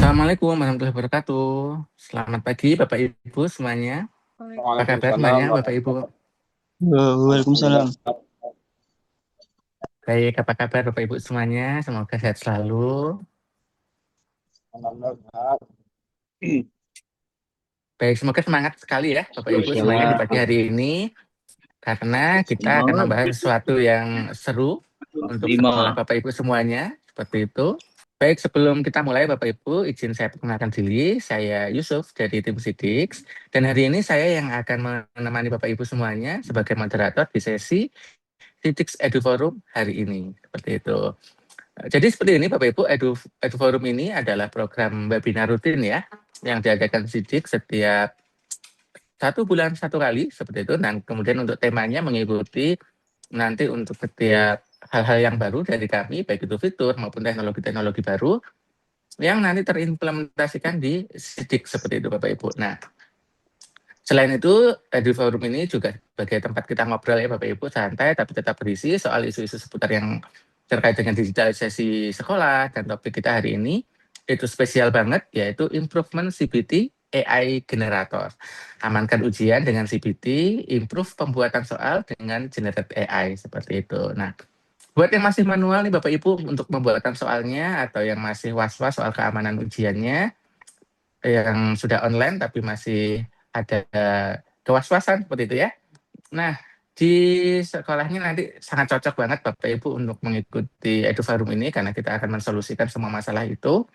Assalamualaikum warahmatullahi wabarakatuh. Selamat pagi Bapak Ibu semuanya. Apa kabar semuanya Bapak Ibu? Waalaikumsalam. Baik, apa kabar Bapak Ibu semuanya? Semoga sehat selalu. Baik, semoga semangat sekali ya Bapak Ibu semuanya di pagi hari ini. Karena kita akan membahas sesuatu yang seru untuk sekolah Bapak Ibu semuanya. Seperti itu. Baik, sebelum kita mulai Bapak Ibu, izin saya perkenalkan diri. Saya Yusuf dari tim Sidix. Dan hari ini saya yang akan menemani Bapak Ibu semuanya sebagai moderator di sesi Sidix Edu Forum hari ini. Seperti itu. Jadi seperti ini Bapak Ibu, Edu Forum ini adalah program webinar rutin ya, yang diadakan Sidix setiap 1 bulan 1 kali, seperti itu. Dan kemudian untuk temanya mengikuti nanti untuk setiap hal-hal yang baru dari kami, baik itu fitur maupun teknologi-teknologi baru, yang nanti terimplementasikan di Sidix, seperti itu Bapak Ibu. Nah, selain itu, Edu Forum ini juga sebagai tempat kita ngobrol ya Bapak Ibu, santai tapi tetap berisi soal isu-isu seputar yang terkait dengan digitalisasi sekolah. Dan topik kita hari ini itu spesial banget, yaitu Improvement CBT AI Generator. Amankan ujian dengan CBT, improve pembuatan soal dengan Generated AI, seperti itu. Nah, buat yang masih manual nih Bapak Ibu untuk pembuatan soalnya, atau yang masih was-was soal keamanan ujiannya, yang sudah online tapi masih ada kewas-wasan seperti itu ya. Nah, di sekolahnya nanti sangat cocok banget Bapak Ibu untuk mengikuti EduForum ini karena kita akan mensolusikan semua masalah itu.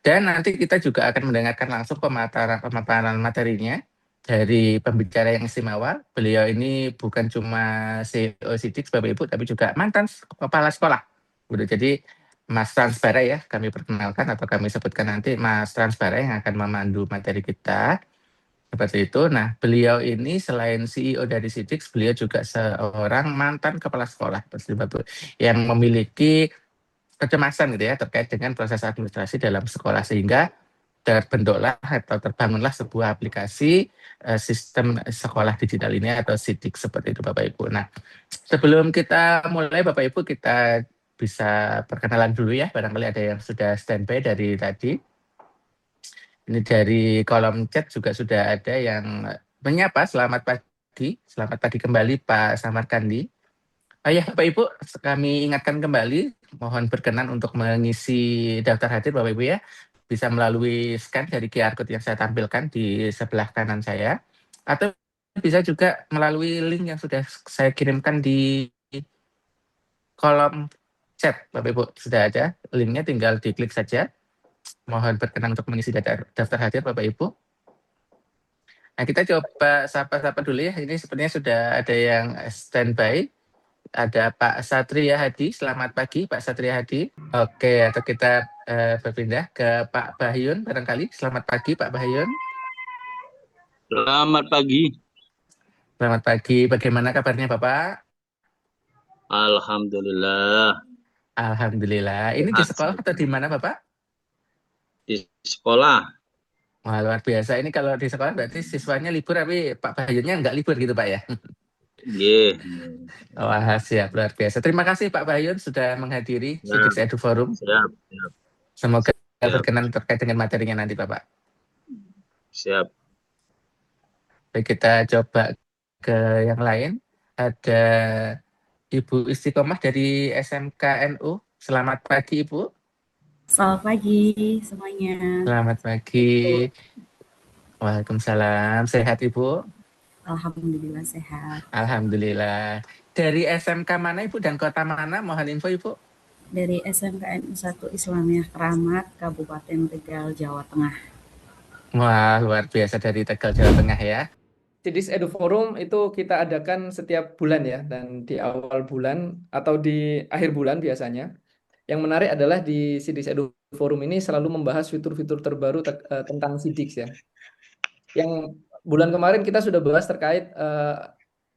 Dan nanti kita juga akan mendengarkan langsung pemaparan materinya dari pembicara yang istimewa. Beliau ini bukan cuma CEO Sidix Bapak Ibu, tapi juga mantan kepala sekolah. Jadi Mas Transbara ya, kami perkenalkan atau kami sebutkan nanti Mas Transbara yang akan memandu materi kita. Seperti itu. Nah, beliau ini selain CEO dari Sidix, beliau juga seorang mantan kepala sekolah yang memiliki kecemasan gitu ya terkait dengan proses administrasi dalam sekolah, sehingga terbentuklah atau terbangunlah sebuah aplikasi sistem sekolah digital ini atau Sidix, seperti itu Bapak Ibu. Nah, sebelum kita mulai Bapak Ibu, kita bisa perkenalan dulu ya, barangkali ada yang sudah standby dari tadi. Ini dari kolom chat juga sudah ada yang menyapa. Selamat pagi kembali Pak Samarkandi. Ya Bapak Ibu, kami ingatkan kembali, mohon berkenan untuk mengisi daftar hadir Bapak Ibu ya, bisa melalui scan dari QR Code yang saya tampilkan di sebelah kanan saya, atau bisa juga melalui link yang sudah saya kirimkan di kolom chat Bapak Ibu. Sudah ada linknya, tinggal diklik saja. Mohon berkenan untuk mengisi daftar hadir Bapak Ibu. Nah, kita coba sapa-sapa dulu ya. Ini sepertinya sudah ada yang standby. Ada Pak Satria Hadi. Selamat pagi Pak Satria Hadi. Oke, atau kita berpindah ke Pak Bahyun barangkali. Selamat pagi Pak Bahyun. Selamat pagi. Selamat pagi. Bagaimana kabarnya Bapak? Alhamdulillah. Alhamdulillah. Ini di sekolah atau di mana Bapak? Di sekolah. Wah, luar biasa. Ini kalau di sekolah berarti siswanya libur, tapi Pak Bahyunnya nggak libur gitu Pak ya? Nggih. Wah, siap. Luar biasa. Terima kasih Pak Bahyun sudah menghadiri Siap, Sidix Edu Forum. siap, siap, Semoga siap, berkenan terkait dengan materinya nanti Bapak. siap. Baik, kita coba ke yang lain. Ada Ibu Istiqomah dari SMK NU. Selamat pagi Ibu. Selamat pagi semuanya. Selamat pagi. Waalaikumsalam. Sehat Ibu? Alhamdulillah sehat. Alhamdulillah. Dari SMK mana Ibu dan kota mana? Mohon info Ibu. Dari SMKNU 1 Islamiyah Keramat, Kabupaten Tegal, Jawa Tengah. Wah, luar biasa dari Tegal, Jawa Tengah ya. Sidix Edu Forum itu kita adakan setiap bulan ya, dan di awal bulan atau di akhir bulan biasanya. Yang menarik adalah di Sidix Edu Forum ini selalu membahas fitur-fitur terbaru tentang Sidix ya. Yang bulan kemarin kita sudah bahas terkait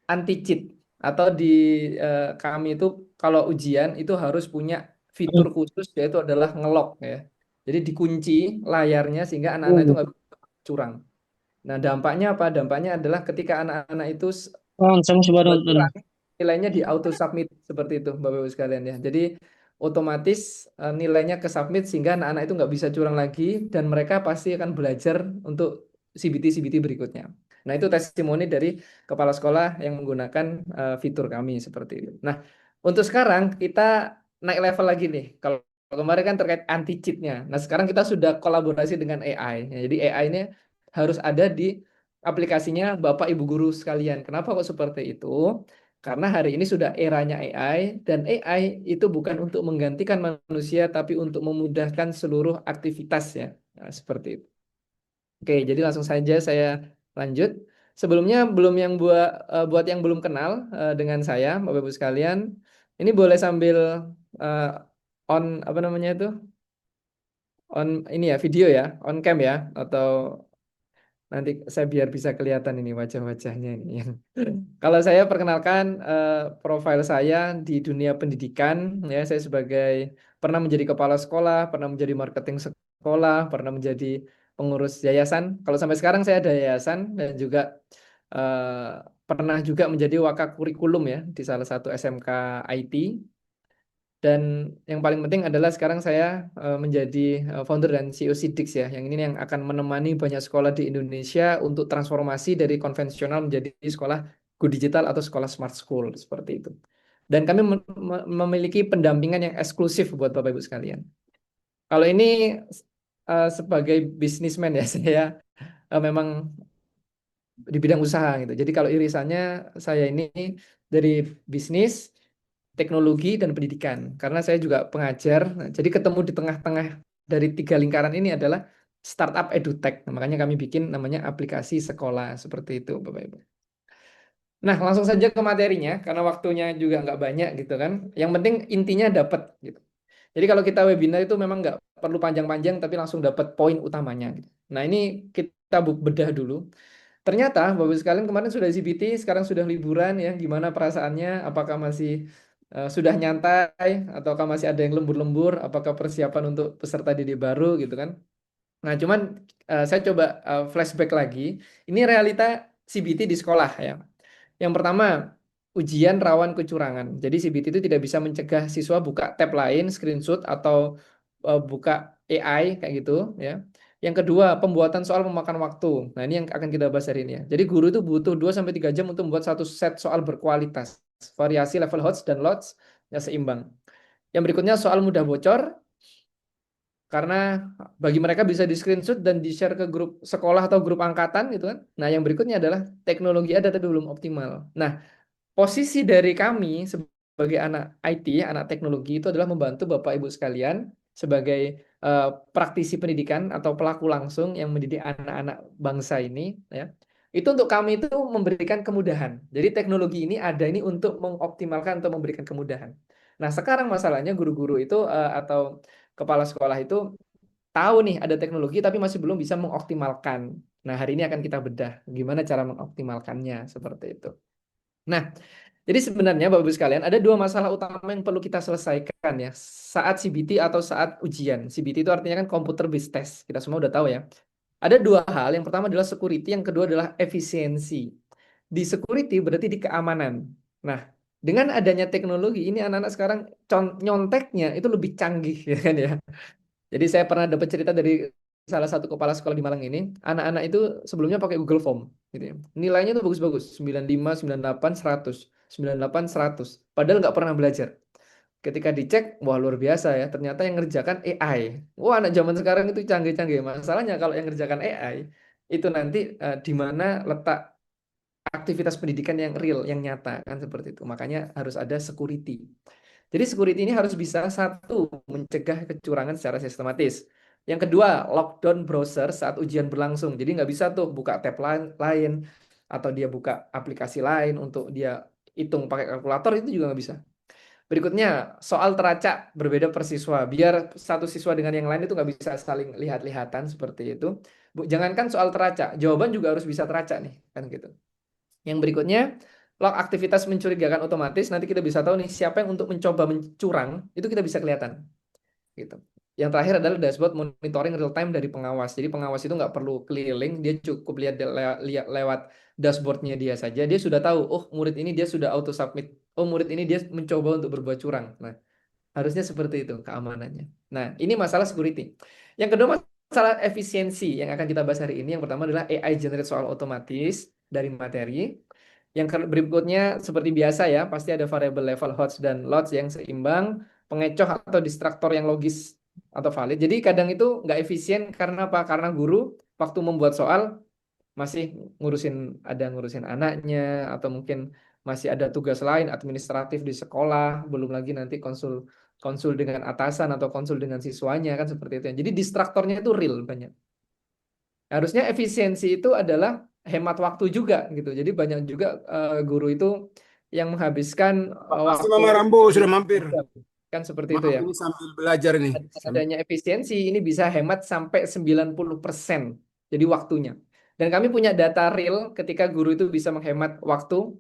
anti cheat, atau di kami itu kalau ujian itu harus punya fitur khusus, yaitu adalah ngelock ya. Jadi dikunci layarnya sehingga anak-anak itu nggak bisa curang. Nah, dampaknya apa? Dampaknya adalah ketika anak-anak itu nilainya di auto submit seperti itu, Bapak Ibu sekalian ya. Jadi otomatis nilainya ke submit sehingga anak-anak itu nggak bisa curang lagi dan mereka pasti akan belajar untuk CBT berikutnya. Nah, itu testimoni dari kepala sekolah yang menggunakan fitur kami seperti itu. Nah, untuk sekarang kita naik level lagi nih. Kalau kemarin kan terkait anti cheat-nya. Nah, sekarang kita sudah kolaborasi dengan AI. Ya, jadi AI ini harus ada di aplikasinya Bapak Ibu guru sekalian. Kenapa kok seperti itu? Karena hari ini sudah eranya AI dan AI itu bukan untuk menggantikan manusia tapi untuk memudahkan seluruh aktivitas ya. Nah, seperti itu. Oke, jadi langsung saja saya lanjut. Sebelumnya buat yang belum kenal dengan saya, Bapak Ibu sekalian, ini boleh sambil on apa namanya itu? On ini ya, video ya, on cam ya, atau nanti saya biar bisa kelihatan ini wajah-wajahnya ini. Kalau saya perkenalkan profil saya di dunia pendidikan, ya saya sebagai pernah menjadi kepala sekolah, pernah menjadi marketing sekolah, pernah menjadi pengurus yayasan. Kalau sampai sekarang saya ada yayasan dan juga pernah juga menjadi wakakurikulum ya di salah satu SMK IT. Dan yang paling penting adalah sekarang saya menjadi founder dan CEO Sidix ya. Yang ini yang akan menemani banyak sekolah di Indonesia untuk transformasi dari konvensional menjadi sekolah go digital atau sekolah smart school seperti itu. Dan kami memiliki pendampingan yang eksklusif buat Bapak Ibu sekalian. Kalau ini sebagai bisnismen ya, saya memang di bidang usaha gitu. Jadi kalau irisannya saya ini dari bisnis, teknologi dan pendidikan. Karena saya juga pengajar, jadi ketemu di tengah-tengah dari 3 lingkaran ini adalah startup edutech. Nah, makanya kami bikin namanya aplikasi sekolah seperti itu, Bapak Ibu. Nah, langsung saja ke materinya karena waktunya juga nggak banyak gitu kan. Yang penting intinya dapat gitu. Jadi kalau kita webinar itu memang nggak perlu panjang-panjang tapi langsung dapat poin utamanya gitu. Nah, ini kita bedah dulu. Ternyata Bapak sekalian kemarin sudah CBT, sekarang sudah liburan ya. Gimana perasaannya? Apakah masih sudah nyantai ataukah masih ada yang lembur-lembur? Apakah persiapan untuk peserta didik baru gitu kan? Nah, cuman saya coba flashback lagi. Ini realita CBT di sekolah ya. Yang pertama, ujian rawan kecurangan. Jadi CBT itu tidak bisa mencegah siswa buka tab lain, screenshot atau buka AI kayak gitu ya. Yang kedua, pembuatan soal memakan waktu. Nah, ini yang akan kita bahas hari ini ya. Jadi guru itu butuh 2 sampai 3 jam untuk membuat satu set soal berkualitas. Variasi level HOTS dan LOTS ya seimbang. Yang berikutnya soal mudah bocor karena bagi mereka bisa di screenshot dan di share ke grup sekolah atau grup angkatan gitu kan. Nah, yang berikutnya adalah teknologi ada tapi belum optimal. Nah, posisi dari kami sebagai anak IT, anak teknologi itu adalah membantu Bapak Ibu sekalian sebagai praktisi pendidikan atau pelaku langsung yang mendidik anak-anak bangsa ini ya. Itu untuk kami itu memberikan kemudahan. Jadi teknologi ini ada ini untuk mengoptimalkan atau memberikan kemudahan. Nah, sekarang masalahnya guru-guru itu atau kepala sekolah itu tahu nih ada teknologi tapi masih belum bisa mengoptimalkan. Nah, hari ini akan kita bedah gimana cara mengoptimalkannya seperti itu. Nah, jadi sebenarnya Bapak Ibu sekalian ada 2 masalah utama yang perlu kita selesaikan ya saat CBT atau saat ujian. CBT itu artinya kan computer based test. Kita semua udah tahu ya. Ada 2 hal. Yang pertama adalah security, yang kedua adalah efisiensi. Di security berarti di keamanan. Nah, dengan adanya teknologi ini anak-anak sekarang nyonteknya itu lebih canggih ya kan ya. Jadi saya pernah dapat cerita dari salah satu kepala sekolah di Malang ini, anak-anak itu sebelumnya pakai Google Form gitu ya. Nilainya tuh bagus-bagus, 95, 98, 100, 98, 100. Padahal nggak pernah belajar. Ketika dicek, wah luar biasa ya, ternyata yang ngerjakan AI. Wah, anak zaman sekarang itu canggih-canggih. Masalahnya kalau yang ngerjakan AI, itu nanti di mana letak aktivitas pendidikan yang real, yang nyata kan seperti itu. Makanya harus ada security. Jadi security ini harus bisa satu mencegah kecurangan secara sistematis. Yang kedua, lockdown browser saat ujian berlangsung. Jadi nggak bisa tuh buka tab lain atau dia buka aplikasi lain untuk dia hitung pakai kalkulator itu juga nggak bisa. Berikutnya, soal teracak berbeda per siswa. Biar satu siswa dengan yang lain itu nggak bisa saling lihat-lihatan seperti itu. Jangankan soal teracak, jawaban juga harus bisa teracak nih, kan gitu. Yang berikutnya, log aktivitas mencurigakan otomatis. Nanti kita bisa tahu nih siapa yang untuk mencoba mencurang, itu kita bisa kelihatan. Gitu. Yang terakhir adalah dashboard monitoring real time dari pengawas. Jadi pengawas itu nggak perlu keliling, dia cukup lihat lewat dashboardnya dia saja. Dia sudah tahu, oh murid ini dia sudah auto submit. Oh murid ini dia mencoba untuk berbuat curang. Nah, Harusnya seperti itu keamanannya. Nah, ini masalah security. Yang kedua masalah efisiensi yang akan kita bahas hari ini. Yang pertama adalah AI generate soal otomatis dari materi. Yang berikutnya seperti biasa ya, pasti ada variable level HOTS dan LOTS yang seimbang, pengecoh atau distraktor yang logis atau valid. Jadi kadang itu nggak efisien karena apa? Karena guru waktu membuat soal masih ngurusin anaknya, atau mungkin masih ada tugas lain administratif di sekolah, belum lagi nanti konsul konsul dengan atasan atau konsul dengan siswanya, kan seperti itu. Jadi distraktornya itu real banyak. Harusnya efisiensi itu adalah hemat waktu juga gitu. Jadi banyak juga guru itu yang menghabiskan Pasti waktu Mama Rambo sudah mampir. kan seperti itu Maaf ya. ini sambil belajar nih. Dengan adanya efisiensi ini bisa hemat sampai 90%. Jadi waktunya. Dan kami punya data real ketika guru itu bisa menghemat waktu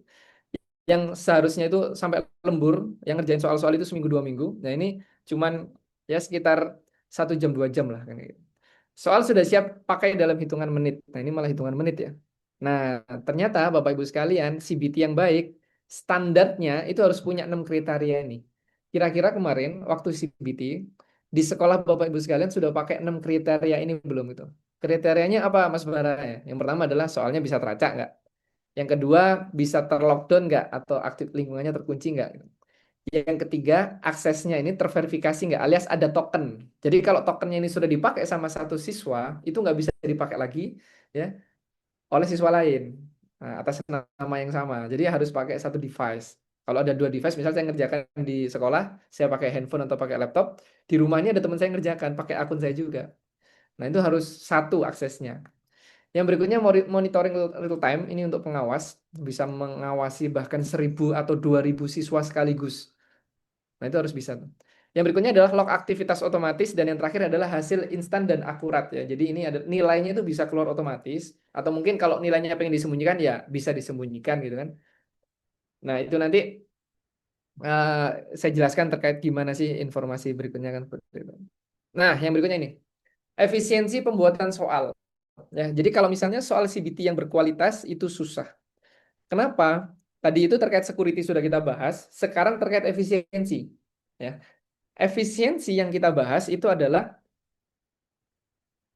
yang seharusnya itu sampai lembur, yang ngerjain soal-soal itu seminggu 2 minggu. Nah ini cuman ya sekitar 1 jam 2 jam lah kan gitu. Soal sudah siap pakai dalam hitungan menit. Nah ini malah hitungan menit ya. Nah ternyata Bapak Ibu sekalian CBT yang baik standarnya itu harus punya 6 kriteria ini. Kira-kira kemarin waktu CBT di sekolah Bapak Ibu sekalian sudah pakai 6 kriteria ini belum itu? Kriterianya apa Mas Bara ya? Yang pertama adalah soalnya bisa teracak nggak? Yang kedua, bisa terlockdown nggak atau aktif lingkungannya terkunci nggak? Yang ketiga, aksesnya ini terverifikasi nggak alias ada token. Jadi kalau tokennya ini sudah dipakai sama satu siswa, itu nggak bisa dipakai lagi ya oleh siswa lain atas nama yang sama. Jadi harus pakai satu device. Kalau ada 2 device, misalnya saya ngerjakan di sekolah, saya pakai handphone atau pakai laptop, di rumahnya ada teman saya yang ngerjakan pakai akun saya juga. Nah itu harus satu aksesnya. Yang berikutnya monitoring real time ini untuk pengawas, bisa mengawasi bahkan 1.000 atau 2.000 siswa sekaligus. Nah itu harus bisa. Yang berikutnya adalah log aktivitas otomatis dan yang terakhir adalah hasil instan dan akurat ya. Jadi ini ada nilainya itu bisa keluar otomatis atau mungkin kalau nilainya pengen disembunyikan ya bisa disembunyikan gitu kan. Nah itu nanti saya jelaskan terkait gimana sih informasi berikutnya kan seperti itu. Nah yang berikutnya ini efisiensi pembuatan soal. Ya, jadi kalau misalnya soal CBT yang berkualitas itu susah. Kenapa? Tadi itu terkait security sudah kita bahas, sekarang terkait efisiensi. Ya. Efisiensi yang kita bahas itu adalah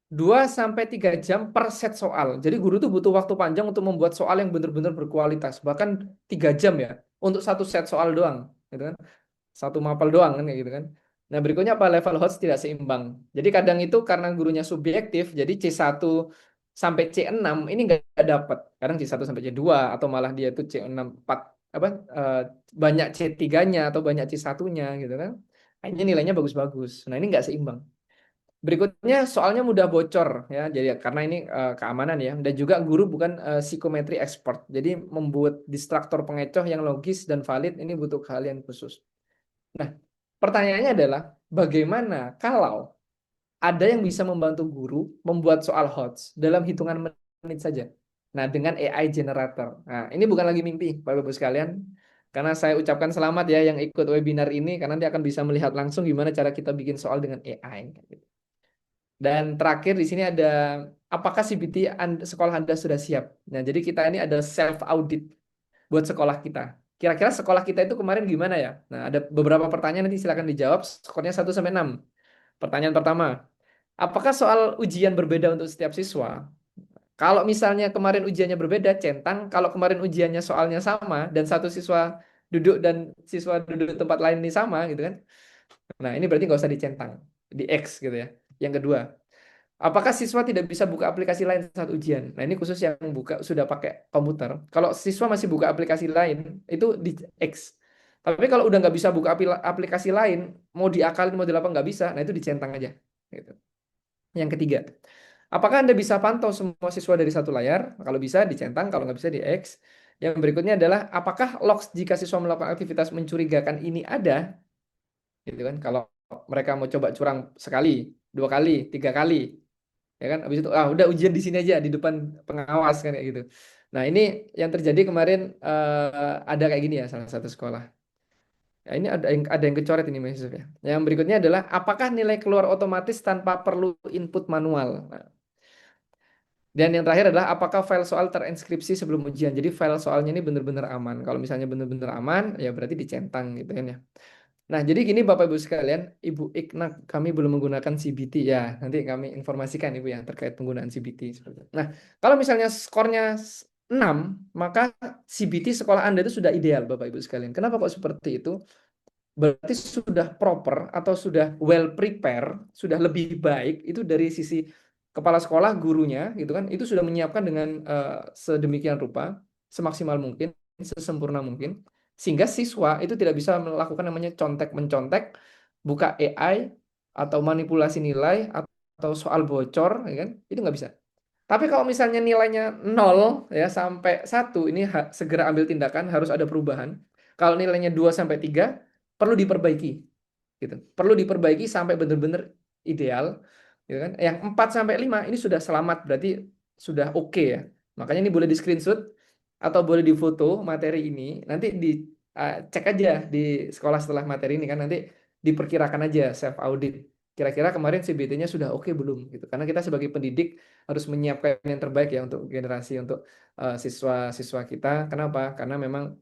2 sampai 3 jam per set soal. Jadi guru tuh butuh waktu panjang untuk membuat soal yang benar-benar berkualitas, bahkan 3 jam ya untuk satu set soal doang, gitu kan? Satu mapel doang kan kayak gitu kan. Nah, berikutnya apa level HOTS tidak seimbang. Jadi kadang itu karena gurunya subjektif, jadi C1 sampai C6 ini nggak dapat. Kadang C1 sampai C2 atau malah dia itu C6 4 apa banyak C3-nya atau banyak C1-nya gitu kan. Ini nilainya bagus-bagus. Nah, ini nggak seimbang. Berikutnya soalnya mudah bocor ya. Jadi karena ini keamanan ya dan juga guru bukan psikometri expert. Jadi membuat distraktor pengecoh yang logis dan valid ini butuh keahlian khusus. Nah, pertanyaannya adalah bagaimana kalau ada yang bisa membantu guru membuat soal HOTS dalam hitungan menit saja. Nah, dengan AI generator. Nah, ini bukan lagi mimpi, Bapak-Ibu sekalian. Karena saya ucapkan selamat ya yang ikut webinar ini karena dia akan bisa melihat langsung gimana cara kita bikin soal dengan AI. Dan terakhir di sini ada apakah CBT sekolah Anda sudah siap? Nah, jadi kita ini ada self audit buat sekolah kita. Kira-kira sekolah kita itu kemarin gimana ya? Nah, ada beberapa pertanyaan nanti silakan dijawab. Skornya 1 sampai 6. Pertanyaan pertama, apakah soal ujian berbeda untuk setiap siswa? Kalau misalnya kemarin ujiannya berbeda, centang. Kalau kemarin ujiannya soalnya sama dan satu siswa duduk dan siswa duduk di tempat lain ini sama gitu kan. Nah, ini berarti nggak usah dicentang, di X gitu ya. Yang kedua, apakah siswa tidak bisa buka aplikasi lain saat ujian? Nah, ini khusus yang buka sudah pakai komputer. Kalau siswa masih buka aplikasi lain, itu di X. Tapi kalau udah nggak bisa buka aplikasi lain, mau diakalin, mau dilakukan nggak bisa, nah itu dicentang aja. Gitu. Yang ketiga, apakah Anda bisa pantau semua siswa dari satu layar? Kalau bisa, dicentang. Kalau nggak bisa, di X. Yang berikutnya adalah, apakah logs jika siswa melakukan aktivitas mencurigakan ini ada? Gitu kan? Kalau mereka mau coba curang sekali, 2 kali, 3 kali, ya kan habis itu udah ujian di sini aja di depan pengawas kan kayak gitu. Nah ini yang terjadi kemarin ada kayak gini ya salah satu sekolah. Ya, ini ada yang kecoret ini Mas Yusuf ya. Yang berikutnya adalah apakah nilai keluar otomatis tanpa perlu input manual. Nah, dan yang terakhir adalah apakah file soal terinskripsi sebelum ujian. Jadi file soalnya ini benar-benar aman. Kalau misalnya benar-benar aman ya berarti dicentang gitu kan ya. Nah, jadi gini Bapak Ibu sekalian, Ibu Ikna kami belum menggunakan CBT ya. Nanti kami informasikan Ibu yang terkait penggunaan CBT seperti itu. Nah, kalau misalnya skornya 6, maka CBT sekolah Anda itu sudah ideal Bapak Ibu sekalian. Kenapa kok seperti itu? Berarti sudah proper atau sudah well prepare, sudah lebih baik itu dari sisi kepala sekolah, gurunya gitu kan. Itu sudah menyiapkan dengan sedemikian rupa, semaksimal mungkin, sesempurna mungkin, sehingga siswa itu tidak bisa melakukan namanya contek-mencontek, buka AI atau manipulasi nilai atau soal bocor, ya kan? Itu nggak bisa. Tapi kalau misalnya nilainya 0 ya sampai 1, ini segera ambil tindakan, harus ada perubahan. Kalau nilainya 2 sampai 3 perlu diperbaiki gitu. Perlu diperbaiki sampai benar-benar ideal, gitu kan. Yang 4 sampai 5 ini sudah selamat, berarti sudah oke ya. Makanya ini boleh di-screenshot atau boleh difoto materi ini, nanti cek aja di sekolah setelah materi ini kan, nanti diperkirakan aja self audit. Kira-kira kemarin CBT-nya sudah oke belum gitu. Karena kita sebagai pendidik harus menyiapkan yang terbaik ya untuk generasi, untuk siswa-siswa kita. Kenapa? Karena memang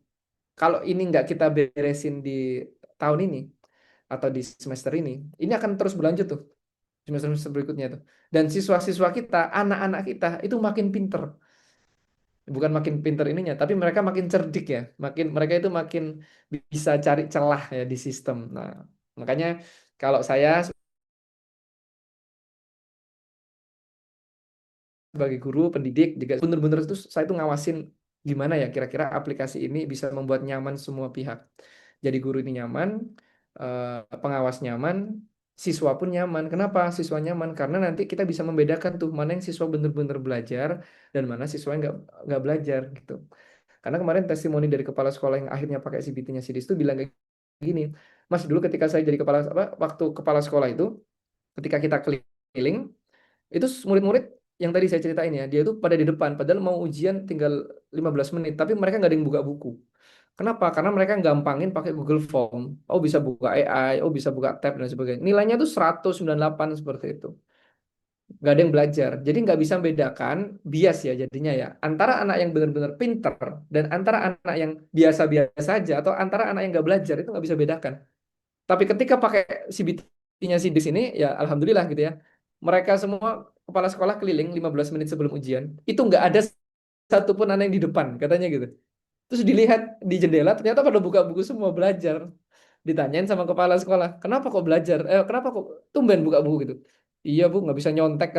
kalau ini nggak kita beresin di tahun ini atau di semester ini akan terus berlanjut tuh semester berikutnya tuh. Dan siswa-siswa kita, anak-anak kita itu makin pinter. Bukan makin pinter ininya, tapi mereka makin cerdik ya. Mereka itu makin bisa cari celah ya di sistem. Nah, makanya kalau saya sebagai guru pendidik juga bener-bener itu saya tuh ngawasin gimana ya kira-kira aplikasi ini bisa membuat nyaman semua pihak. Jadi guru ini nyaman, pengawas nyaman, siswa pun nyaman. Kenapa siswa nyaman? Karena nanti kita bisa membedakan tuh mana yang siswa bener-bener belajar dan mana siswa yang nggak belajar gitu. Karena kemarin testimoni dari kepala sekolah yang akhirnya pakai CBT-nya Sidis itu bilang kayak gini, Mas dulu ketika saya jadi waktu kepala sekolah itu, ketika kita keliling itu murid-murid yang tadi saya ceritain ya, dia itu pada di depan, padahal mau ujian tinggal 15 menit, tapi mereka nggak ada yang buka buku. Kenapa? Karena mereka gampangin pakai Google Form. Oh bisa buka AI, oh bisa buka tab dan sebagainya. Nilainya tuh 198 seperti itu. Nggak ada yang belajar. Jadi nggak bisa membedakan bias ya jadinya ya. Antara anak yang benar-benar pinter dan antara anak yang biasa-biasa aja atau antara anak yang nggak belajar itu nggak bisa bedakan. Tapi ketika pakai CBT-nya si di sini, ya alhamdulillah gitu ya. Mereka semua kepala sekolah keliling 15 menit sebelum ujian. Itu nggak ada satupun anak yang di depan, katanya gitu. Terus dilihat di jendela, ternyata pada buka buku semua belajar. Ditanyain sama kepala sekolah, kenapa kok belajar? Kenapa kok tumben buka buku gitu? Iya bu, nggak bisa nyontek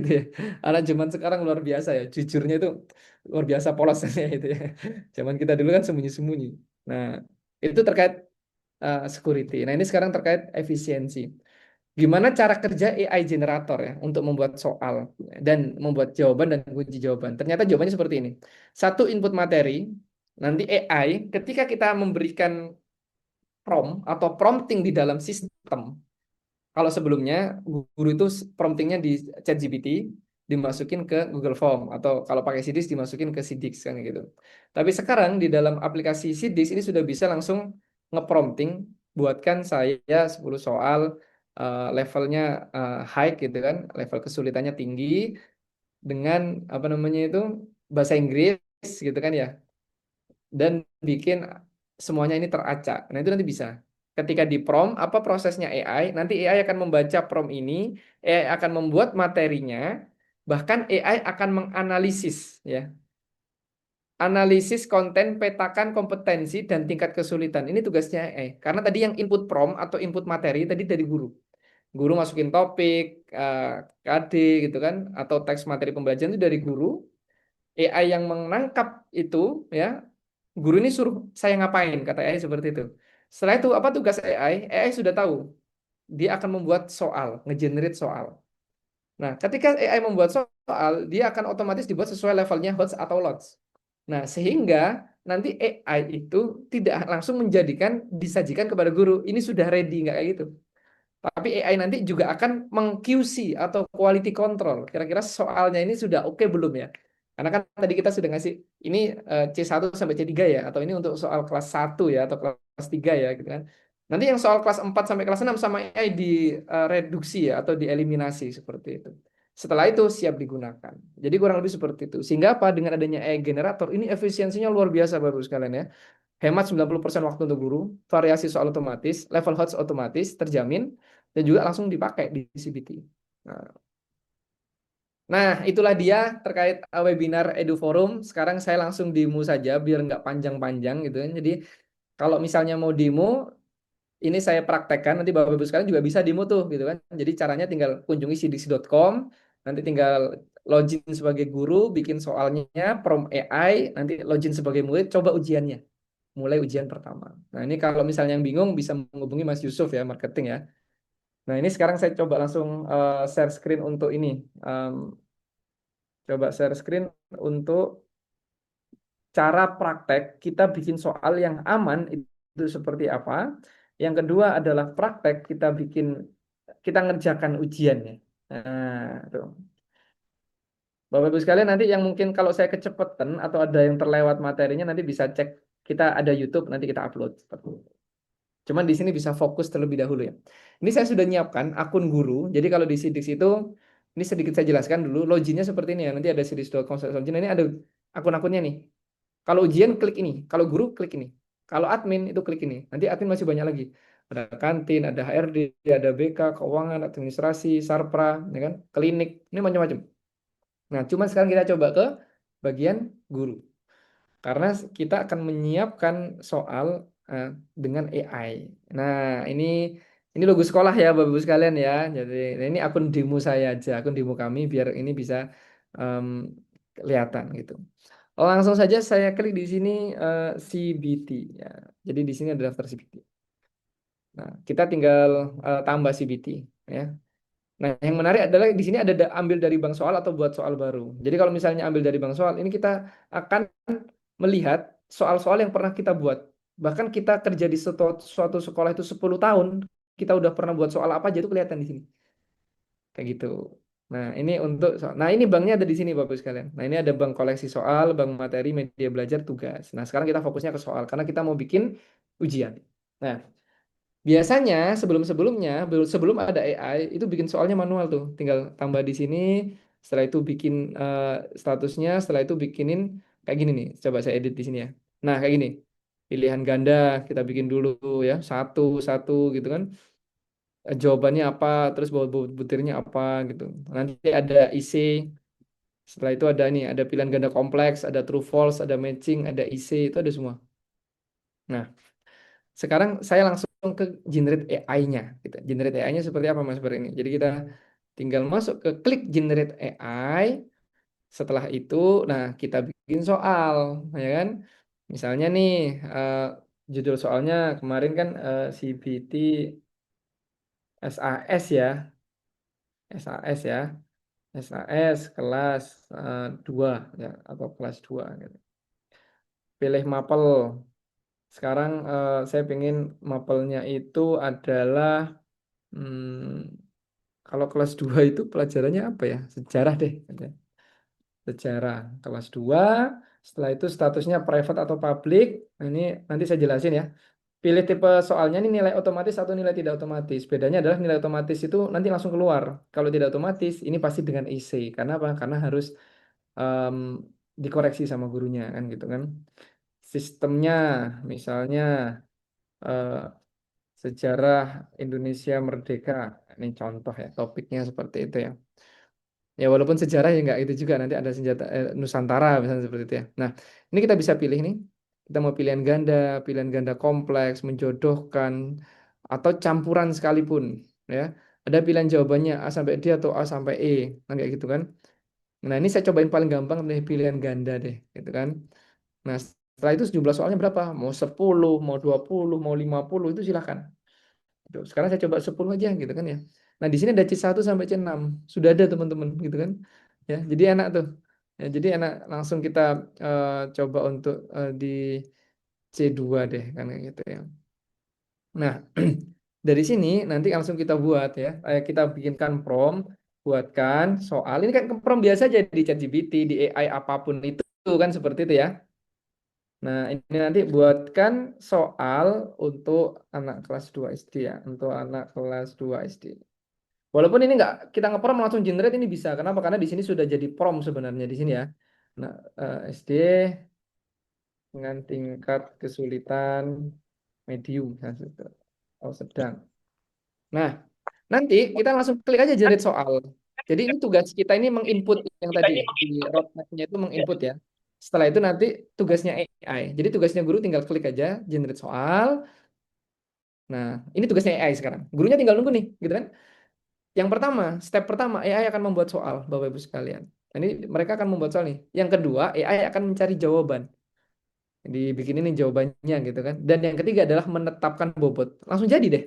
gitu ya. Anak zaman sekarang luar biasa ya, jujurnya itu luar biasa polosnya gitu ya. Zaman kita dulu kan sembunyi-sembunyi. Nah, itu terkait security. Nah, ini sekarang terkait efisiensi. Gimana cara kerja AI generator ya untuk membuat soal dan membuat jawaban dan kunci jawaban. Ternyata jawabannya seperti ini. Satu input materi, nanti AI ketika kita memberikan prompt atau prompting di dalam sistem. Kalau sebelumnya guru itu promptingnya di ChatGPT dimasukin ke Google Form atau kalau pakai Sidis dimasukin ke Sidix kan gitu. Tapi sekarang di dalam aplikasi Sidix ini sudah bisa langsung ngeprompting buatkan saya 10 soal levelnya high gitu kan, level kesulitannya tinggi dengan apa namanya itu bahasa Inggris gitu kan ya dan bikin semuanya ini teracak. Nah, itu nanti bisa. Ketika di prompt, apa prosesnya AI? Nanti AI akan membaca prompt ini, AI akan membuat materinya, bahkan AI akan menganalisis ya. Analisis konten, petakan kompetensi dan tingkat kesulitan. Ini tugasnya AI. Karena tadi yang input prompt atau input materi tadi dari guru. Guru masukin topik, KD gitu kan, atau teks materi pembelajaran itu dari guru. AI yang menangkap itu ya, guru ini suruh saya ngapain, kata AI seperti itu. Setelah itu apa tugas AI? AI sudah tahu. Dia akan membuat soal, ngegenerate soal. Nah, ketika AI membuat soal, dia akan otomatis dibuat sesuai levelnya HOTS atau LOTS. Nah, sehingga nanti AI itu tidak langsung disajikan kepada guru. Ini sudah ready, nggak kayak gitu. Tapi AI nanti juga akan meng-QC atau quality control. Kira-kira soalnya ini sudah oke belum ya? Karena kan tadi kita sudah ngasih ini C1 sampai C3 ya, atau ini untuk soal kelas 1 ya, atau kelas 3 ya gitu kan. Nanti yang soal kelas 4 sampai kelas 6 sama AI direduksi ya, atau dieliminasi seperti itu. Setelah itu siap digunakan. Jadi kurang lebih seperti itu. Sehingga apa? Dengan adanya AI generator, ini efisiensinya luar biasa Bapak-Ibu sekalian ya. hemat 90% waktu untuk guru, variasi soal otomatis, level HOTS otomatis, terjamin, dan juga langsung dipakai di CBT. Nah, itulah dia terkait webinar EduForum. Sekarang saya langsung demo saja biar nggak panjang-panjang gitu kan. Jadi kalau misalnya mau demo, ini saya praktekkan, nanti Bapak Ibu sekalian juga bisa demo tuh gitu kan. Jadi caranya tinggal kunjungi cdc.com, nanti tinggal login sebagai guru, bikin soalnya, prompt AI, nanti login sebagai murid, coba ujiannya. Mulai ujian pertama. Nah, ini kalau misalnya yang bingung bisa menghubungi Mas Yusuf ya, marketing ya. Nah, ini sekarang saya coba langsung share screen untuk ini. Coba share screen untuk cara praktek kita bikin soal yang aman itu seperti apa. Yang kedua adalah praktek kita ngerjakan ujiannya. Nah, tuh. Bapak Ibu sekalian nanti yang mungkin kalau saya kecepatan atau ada yang terlewat materinya nanti bisa cek, kita ada YouTube nanti kita upload seperti itu. Cuman di sini bisa fokus terlebih dahulu ya. Ini saya sudah nyiapkan akun guru. Jadi kalau di Siddix itu, ini sedikit saya jelaskan dulu. Loginnya seperti ini ya. Nanti ada siddix.com/login. Ini ada akun-akunnya nih. Kalau ujian klik ini. Kalau guru klik ini. Kalau admin itu klik ini. Nanti admin masih banyak lagi. Ada kantin, ada HRD, ada BK, keuangan, administrasi, sarpra, ya kan? Klinik. Ini macam-macam. Nah, cuma sekarang kita coba ke bagian guru. Karena kita akan menyiapkan soal dengan AI. Nah, ini logo sekolah ya Bapak Ibu sekalian ya. Jadi ini akun demo saya aja, akun demo kami biar ini bisa kelihatan gitu. Langsung saja saya klik di sini CBT ya. Jadi di sini ada daftar CBT. Nah, kita tinggal tambah CBT ya. Nah, yang menarik adalah di sini ada ambil dari bank soal atau buat soal baru. Jadi kalau misalnya ambil dari bank soal, ini kita akan melihat soal-soal yang pernah kita buat. Bahkan kita kerja di suatu sekolah itu 10 tahun, kita udah pernah buat soal apa aja itu kelihatan di sini. Kayak gitu. Nah, ini untuk soal. Nah, ini banknya ada di sini Bapak sekalian. Nah, ini ada bank koleksi soal, bank materi, media belajar, tugas. Nah, sekarang kita fokusnya ke soal karena kita mau bikin ujian. Nah, biasanya sebelum-sebelumnya, sebelum ada AI, itu bikin soalnya manual tuh. Tinggal tambah di sini, setelah itu bikin statusnya, setelah itu bikinin kayak gini nih. Coba saya edit di sini ya. Nah, kayak gini. Pilihan ganda kita bikin dulu ya, satu-satu gitu kan. Jawabannya apa, terus bobot butirnya apa gitu. Nanti ada IC, setelah itu ada ini, ada pilihan ganda kompleks, ada true false, ada matching, ada IC, itu ada semua. Nah, sekarang saya langsung ke generate AI-nya. Gitu. Generate AI-nya seperti apa Mas Bar ini? Jadi kita tinggal masuk ke klik generate AI. Setelah itu, nah kita bikin soal, ya kan? Misalnya nih, judul soalnya kemarin kan CBT SAS ya, SAS ya, SAS kelas 2 ya, atau kelas 2 gitu. Pilih mapel. Sekarang saya pengen mapelnya itu adalah kalau kelas 2 itu pelajarannya apa ya? Sejarah deh. Sejarah kelas 2. Setelah itu statusnya private atau public. Nah, ini nanti saya jelasin ya. Pilih tipe soalnya ini nilai otomatis atau nilai tidak otomatis. Bedanya adalah nilai otomatis itu nanti langsung keluar. Kalau tidak otomatis ini pasti dengan IC. Karena apa? Karena harus em, dikoreksi sama gurunya kan gitu kan. Sistemnya misalnya eh, sejarah Indonesia Merdeka. Ini contoh ya, topiknya seperti itu ya. Ya walaupun sejarah ya nggak itu juga nanti ada senjata Nusantara misalnya seperti itu ya. Nah ini kita bisa pilih nih. Kita mau pilihan ganda kompleks, menjodohkan atau campuran sekalipun ya. Ada pilihan jawabannya A sampai D atau A sampai E, kan kayak gitu kan. Nah ini saya cobain paling gampang nih pilihan ganda deh, gitu kan. Nah setelah itu jumlah soalnya berapa? Mau 10, mau 20, mau 50 itu silahkan. Gitu. Sekarang saya coba 10 aja gitu kan ya. Nah, di sini ada C1 sampai C6. Sudah ada teman-teman gitu kan. Ya, jadi enak tuh. Ya, jadi enak langsung kita coba untuk di C2 deh kan kayak gitu ya. Nah, dari sini nanti langsung kita buat ya. Kita bikinkan prompt, buatkan soal. Ini kan prompt biasa aja di ChatGPT, di AI apapun itu kan seperti itu ya. Nah, ini nanti buatkan soal untuk anak kelas 2 SD ya, untuk anak kelas 2 SD. Walaupun ini nggak kita nge-prompt langsung generate ini bisa. Kenapa? Karena di sini sudah jadi prompt sebenarnya di sini ya. Nah, SD dengan tingkat kesulitan medium atau sedang. Nah, nanti kita langsung klik aja generate soal. Jadi ini tugas kita ini menginput yang tadi di roadmap-nya itu menginput ya. Setelah itu nanti tugasnya AI. Jadi tugasnya guru tinggal klik aja generate soal. Nah, ini tugasnya AI sekarang. Gurunya tinggal nunggu nih, gitu kan? Yang pertama, step pertama AI akan membuat soal, Bapak Ibu sekalian. Nah, ini mereka akan membuat soal nih. Yang kedua, AI akan mencari jawaban. Dibikin ini jawabannya gitu kan. Dan yang ketiga adalah menetapkan bobot. Langsung jadi deh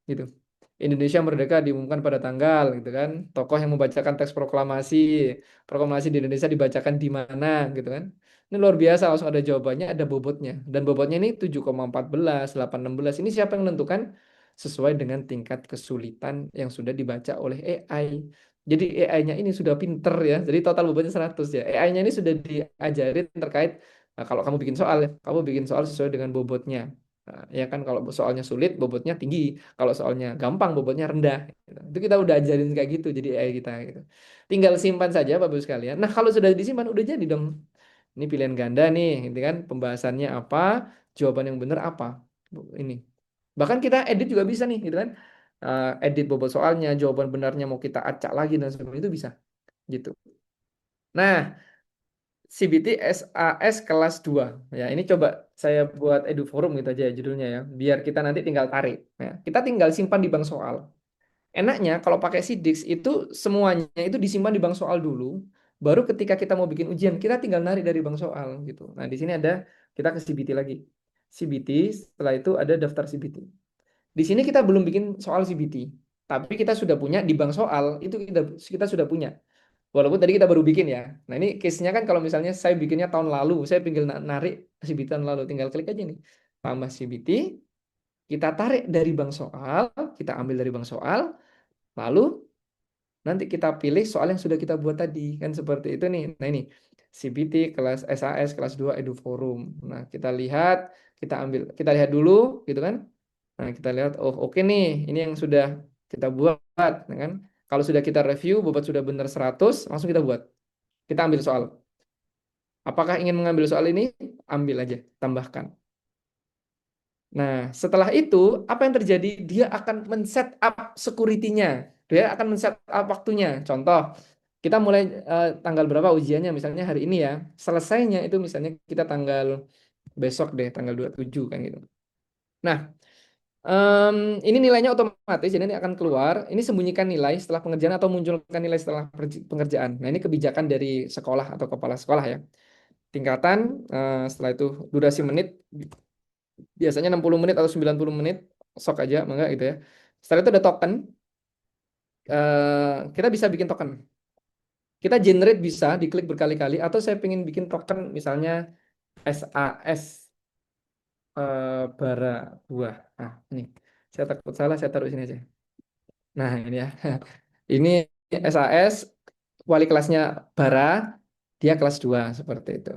gitu. Indonesia merdeka diumumkan pada tanggal gitu kan. Tokoh yang membacakan teks proklamasi. Proklamasi di Indonesia dibacakan di mana gitu kan. Ini luar biasa langsung ada jawabannya, ada bobotnya. Dan bobotnya ini 7,14, 816. Ini siapa yang menentukan? Sesuai dengan tingkat kesulitan yang sudah dibaca oleh AI. Jadi AI-nya ini sudah pinter ya. Jadi total bobotnya 100 ya. AI-nya ini sudah diajarin terkait kalau kamu bikin soal ya, kamu bikin soal sesuai dengan bobotnya. Nah, ya kan kalau soalnya sulit bobotnya tinggi, kalau soalnya gampang bobotnya rendah. Gitu. Itu kita udah ajarin kayak gitu jadi AI kita gitu. Tinggal simpan saja Bapak Ibu sekalian. Nah, kalau sudah disimpan udah jadi dong. Ini pilihan ganda nih, gitu kan? Pembahasannya apa, jawaban yang benar apa. Ini. Bahkan kita edit juga bisa nih, gitu kan? Edit bobot soalnya, jawaban benarnya mau kita acak lagi dan sebagainya itu bisa gitu. Nah, CBT SAS kelas 2. Ya, ini coba saya buat edu forum gitu aja ya judulnya ya. Biar kita nanti tinggal tarik. Ya, kita tinggal simpan di bank soal. Enaknya kalau pakai Sidix itu semuanya itu disimpan di bank soal dulu. Baru ketika kita mau bikin ujian, kita tinggal narik dari bank soal gitu. Nah, di sini ada kita ke CBT lagi. CBT, setelah itu ada daftar CBT. Di sini kita belum bikin soal CBT, tapi kita sudah punya di bank soal itu kita sudah punya. Walaupun tadi kita baru bikin ya. Nah ini case-nya kan kalau misalnya saya bikinnya tahun lalu, saya tinggal narik CBT tahun lalu, tinggal klik aja nih. Tambah CBT, kita tarik dari bank soal, kita ambil dari bank soal, lalu nanti kita pilih soal yang sudah kita buat tadi. Kan seperti itu nih. Nah ini, CBT kelas SAS kelas 2 Edu Forum. Nah kita ambil, kita lihat dulu gitu kan. Nah kita lihat, oh oke nih, ini yang sudah kita buat, ya kan. Kalau sudah kita review, bobot sudah benar 100, langsung kita buat. Kita ambil soal. Apakah ingin mengambil soal ini? Ambil aja, tambahkan. Nah, setelah itu, apa yang terjadi? Dia akan men-set up security-nya. Dia akan men-set up waktunya. Contoh, kita mulai tanggal berapa ujiannya, misalnya hari ini ya. Selesainya itu misalnya kita tanggal besok deh, tanggal 27 kan gitu. Nah, ini nilainya otomatis, jadi ini akan keluar. Ini sembunyikan nilai setelah pengerjaan atau munculkan nilai setelah pengerjaan. Nah, ini kebijakan dari sekolah atau kepala sekolah ya. Tingkatan, setelah itu durasi menit, biasanya 60 menit atau 90 menit, sok aja, enggak gitu ya. Setelah itu ada token, kita bisa bikin token. Kita generate bisa, diklik berkali-kali, atau saya pengen bikin token misalnya SAS bara buah. Nah, ini. Saya takut salah, saya taruh sini aja. Nah, ini ya. Ini SAS, wali kelasnya bara, dia kelas 2 seperti itu.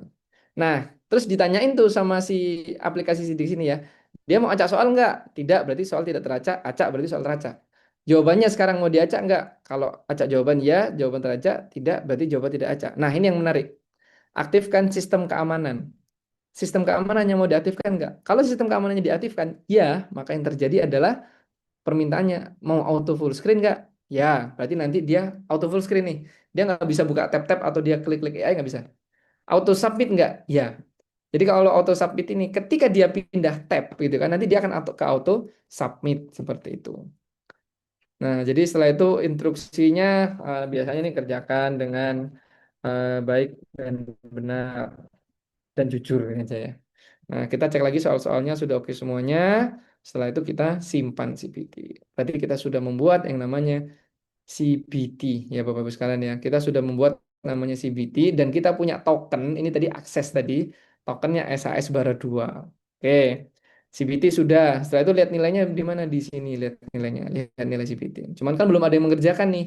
Nah, terus ditanyain tuh sama si aplikasi di sini ya. Dia mau acak soal enggak? Tidak, berarti soal tidak teracak. Acak berarti soal teracak. Jawabannya sekarang mau diacak enggak? Kalau acak jawaban ya, jawaban teracak. Tidak, berarti jawaban tidak acak. Nah, ini yang menarik. Aktifkan sistem keamanan. Sistem keamanannya mau diaktifkan enggak? Kalau sistem keamanannya diaktifkan, ya, maka yang terjadi adalah permintaannya mau auto full screen nggak? Ya, berarti nanti dia auto full screen nih. Dia nggak bisa buka tab-tab atau dia klik-klik AI nggak bisa. Auto submit nggak? Ya. Jadi kalau auto submit ini ketika dia pindah tab gitu kan, nanti dia akan ke auto submit seperti itu. Nah, jadi setelah itu instruksinya biasanya ini kerjakan dengan baik dan benar dan jujur aja ya. Nah, kita cek lagi soal-soalnya sudah oke semuanya. Setelah itu kita simpan CPT. Berarti kita sudah membuat yang namanya CBT ya Bapak Ibu sekalian ya. Kita sudah membuat namanya CBT dan kita punya token. Ini tadi akses tadi. Tokennya SAS bara 2. Oke. CBT sudah. Setelah itu lihat nilainya di mana di sini lihat nilainya. Lihat nilai CBT. Cuman kan belum ada yang mengerjakan nih.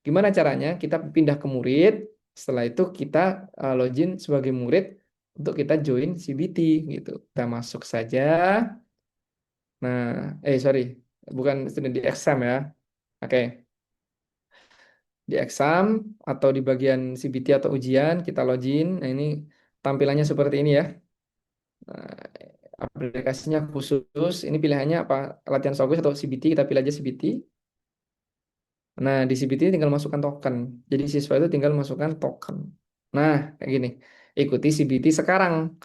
Gimana caranya? Kita pindah ke murid. Setelah itu kita login sebagai murid untuk kita join CBT gitu. Kita masuk saja. Nah, sorry, bukan student di exam ya. Oke. Di exam atau di bagian CBT atau ujian kita login. Nah, ini tampilannya seperti ini ya. Nah, aplikasinya khusus. Ini pilihannya apa? Latihan Sogus atau CBT? Kita pilih aja CBT. Nah, di CBT tinggal masukkan token. Jadi siswa itu tinggal masukkan token. Nah, kayak gini. Ikuti CBT sekarang.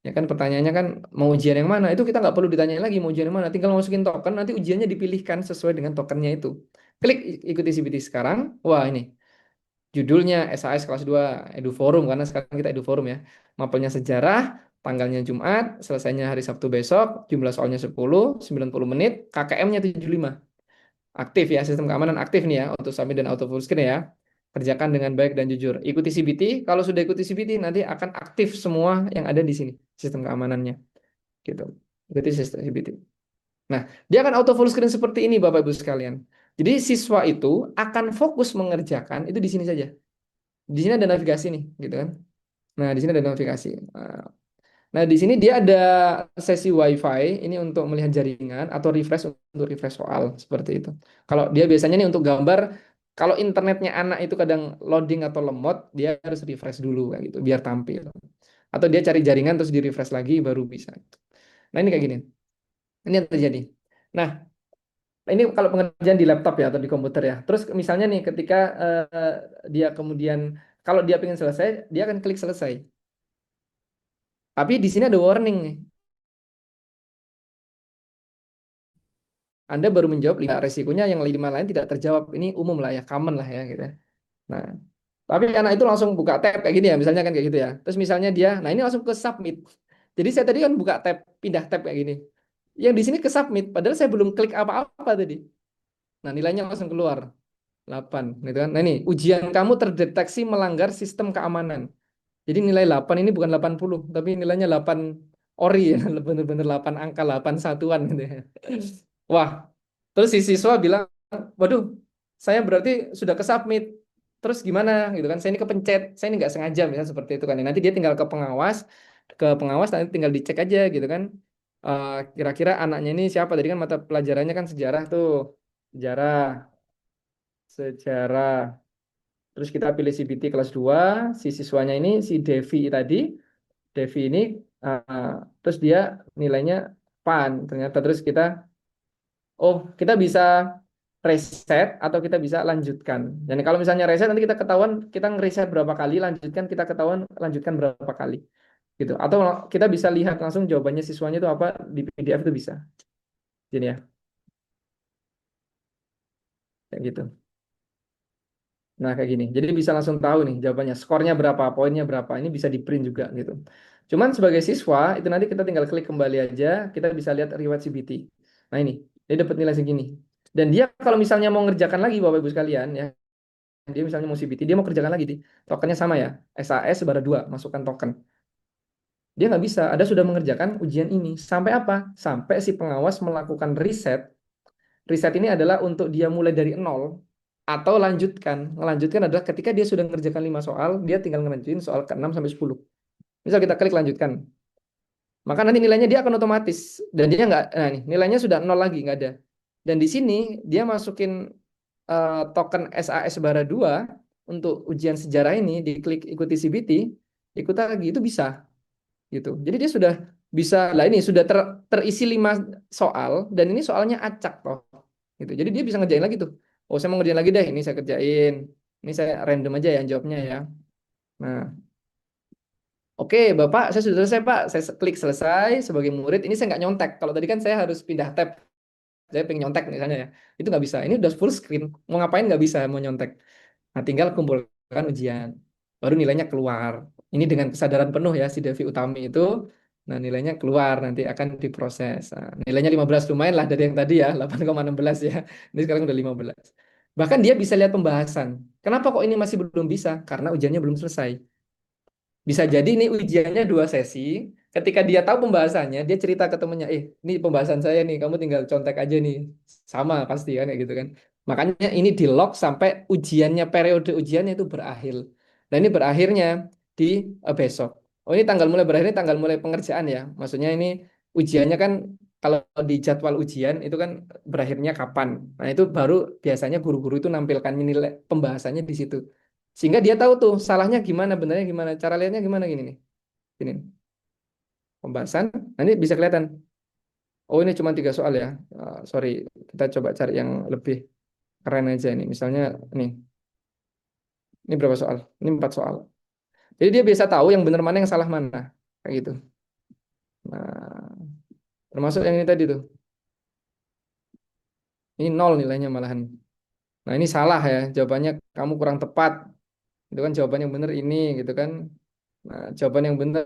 Ya kan pertanyaannya kan mau ujian yang mana? Itu kita nggak perlu ditanya lagi mau ujian yang mana. Tinggal masukin token, nanti ujiannya dipilihkan sesuai dengan tokennya itu. Klik ikuti CBT sekarang. Wah, ini. Judulnya SAS kelas 2 EduForum karena sekarang kita EduForum ya. Mapelnya sejarah, tanggalnya Jumat, selesainya hari Sabtu besok, jumlah soalnya 10, 90 menit, KKM-nya 75. Aktif ya, sistem keamanan aktif nih ya, auto submit dan auto full screen ya. Kerjakan dengan baik dan jujur. Ikuti CBT, kalau sudah ikuti CBT nanti akan aktif semua yang ada di sini, sistem keamanannya. Gitu. Ikuti sistem CBT. Nah, dia akan auto full screen seperti ini Bapak Ibu sekalian. Jadi siswa itu akan fokus mengerjakan itu di sini saja. Di sini ada navigasi nih, gitu kan. Nah, di sini ada navigasi. Nah, di sini dia ada sesi WiFi ini untuk melihat jaringan atau refresh untuk refresh soal seperti itu. Kalau dia biasanya nih untuk gambar, kalau internetnya anak itu kadang loading atau lemot, dia harus refresh dulu kayak gitu biar tampil. Atau dia cari jaringan terus di refresh lagi baru bisa. Nah, ini kayak gini. Ini yang terjadi. Nah, ini kalau pengerjaan di laptop ya atau di komputer ya. Terus misalnya nih ketika dia kemudian kalau dia pengen selesai, dia akan klik selesai. Tapi di sini ada warning nih. Anda baru menjawab 5 resikonya, yang 5 lain tidak terjawab. Ini umum lah ya, common lah ya gitu. Nah, tapi anak itu langsung buka tab kayak gini ya, misalnya kan kayak gitu ya. Terus misalnya dia, nah ini langsung ke submit. Jadi saya tadi kan buka tab, pindah tab kayak gini. Yang di sini ke submit, padahal saya belum klik apa-apa tadi. Nah, nilainya langsung keluar 8 gitu kan. Nah, ini ujian kamu terdeteksi melanggar sistem keamanan. Jadi nilai 8 ini bukan 80, tapi nilainya 8 ori ya, bener-bener 8 angka, 8 satuan gitu ya. Wah, terus si siswa bilang, waduh, saya berarti sudah ke submit. Terus gimana gitu kan? Saya ini kepencet, saya ini nggak sengaja misalnya seperti itu kan. Nanti dia tinggal ke pengawas nanti tinggal dicek aja gitu kan. Kira-kira anaknya ini siapa? Tadi kan mata pelajarannya kan sejarah tuh, sejarah, sejarah. Terus kita pilih CBT kelas 2, si siswanya ini si Devi tadi. Devi ini terus dia nilainya PAN. Ternyata terus kita bisa reset atau kita bisa lanjutkan. Dan kalau misalnya reset nanti kita ketahuan kita ngereset berapa kali, lanjutkan kita ketahuan lanjutkan berapa kali. Gitu. Atau kita bisa lihat langsung jawabannya siswanya itu apa di PDF itu bisa. Jadi ya. Kayak gitu. Nah, kayak gini. Jadi bisa langsung tahu nih jawabannya. Skornya berapa, poinnya berapa. Ini bisa di-print juga gitu. Cuman sebagai siswa, itu nanti kita tinggal klik kembali aja. Kita bisa lihat riwayat CBT. Nah ini. Dia dapat nilai segini. Dan dia kalau misalnya mau ngerjakan lagi Bapak Ibu sekalian ya. Dia misalnya mau CBT, dia mau kerjakan lagi. Tokennya sama ya. SAS sebar 2. Masukkan token. Dia nggak bisa. Ada sudah mengerjakan ujian ini. Sampai apa? Sampai si pengawas melakukan riset. Riset ini adalah untuk dia mulai dari nol atau lanjutkan. Melanjutkan adalah ketika dia sudah mengerjakan 5 soal, dia tinggal ngelanjutin soal ke-6 sampai 10. Misal kita klik lanjutkan. Maka nanti nilainya dia akan otomatis dan dia nggak, nah nih nilainya sudah nol lagi nggak ada. Dan di sini dia masukin token SAS bara 2 untuk ujian sejarah ini, diklik ikuti CBT, ikut lagi itu bisa gitu. Jadi dia sudah bisa lah ini sudah terisi 5 soal dan ini soalnya acak toh gitu. Jadi dia bisa ngerjain lagi tuh. Oh, saya mau ngerjain lagi deh, ini saya kerjain. Ini saya random aja ya jawabnya ya. Nah, oke, Bapak, saya sudah selesai, Pak. Saya klik selesai sebagai murid. Ini saya nggak nyontek. Kalau tadi kan saya harus pindah tab. Saya pengen nyontek misalnya ya. Itu nggak bisa. Ini udah full screen. Mau ngapain nggak bisa, mau nyontek. Nah, tinggal kumpulkan ujian. Baru nilainya keluar. Ini dengan kesadaran penuh ya si Devi Utami itu. Nah, nilainya keluar nanti akan diproses. Nah, nilainya 15 lumayan lah dari yang tadi ya, 8,16 ya. Ini sekarang udah 15. Bahkan dia bisa lihat pembahasan. Kenapa kok ini masih belum bisa? Karena ujiannya belum selesai. Bisa jadi ini ujiannya 2 sesi. Ketika dia tahu pembahasannya, dia cerita ke temennya, ini pembahasan saya nih, kamu tinggal contek aja nih. Sama pasti kan kayak gitu kan. Makanya ini di lock sampai ujiannya, periode ujiannya itu berakhir. Dan ini berakhirnya di besok. Oh, ini tanggal mulai berakhirnya tanggal mulai pengerjaan ya. Maksudnya ini ujiannya kan kalau di jadwal ujian itu kan berakhirnya kapan. Nah, itu baru biasanya guru-guru itu nampilkan nilai pembahasannya di situ. Sehingga dia tahu tuh salahnya gimana, benernya gimana, cara lihatnya gimana gini nih. Gini. pembahasan. Nanti bisa kelihatan. Oh, ini cuma 3 soal ya. Sorry, kita coba cari yang lebih keren aja ini. Misalnya nih, ini berapa soal? Ini 4 soal. Jadi dia bisa tahu yang benar mana yang salah mana, kayak gitu. Nah, termasuk yang ini tadi tuh. Ini 0 nilainya malahan. Nah, ini salah ya. Jawabannya kamu kurang tepat. Itu kan jawaban yang benar ini gitu kan. Nah, jawaban yang benar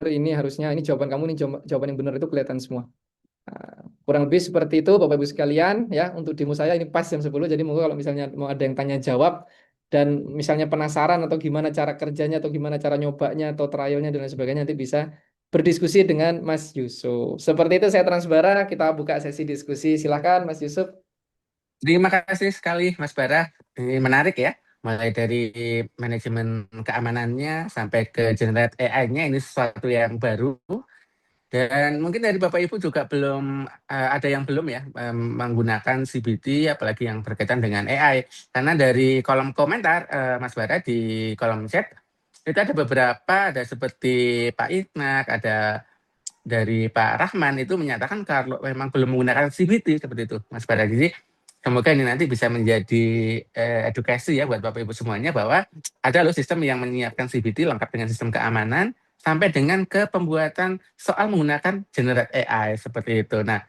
ini harusnya ini jawaban kamu ini jawaban yang benar itu kelihatan semua. Nah, kurang lebih seperti itu Bapak Ibu sekalian ya. Untuk demo saya ini pas jam 10. Jadi monggo kalau misalnya mau ada yang tanya jawab dan misalnya penasaran atau gimana cara kerjanya atau gimana cara nyobanya atau trialnya dan lain sebagainya, nanti bisa berdiskusi dengan Mas Yusuf. Seperti itu saya Transbara, kita buka sesi diskusi. Silakan Mas Yusuf. Terima kasih sekali Mas Bara. Ini menarik ya. Mulai dari manajemen keamanannya sampai ke generate AI-nya, ini sesuatu yang baru. Dan mungkin dari Bapak Ibu juga belum ada yang belum ya menggunakan CBT, apalagi yang berkaitan dengan AI. Karena dari kolom komentar Mas Bara di kolom chat itu ada beberapa, ada seperti Pak Ignak, ada dari Pak Rahman itu menyatakan kalau memang belum menggunakan CBT seperti itu, Mas Bara. Jadi semoga ini nanti bisa menjadi edukasi ya buat Bapak Ibu semuanya bahwa ada loh sistem yang menyiapkan CBT lengkap dengan sistem keamanan sampai dengan ke pembuatan soal menggunakan generate AI seperti itu. Nah,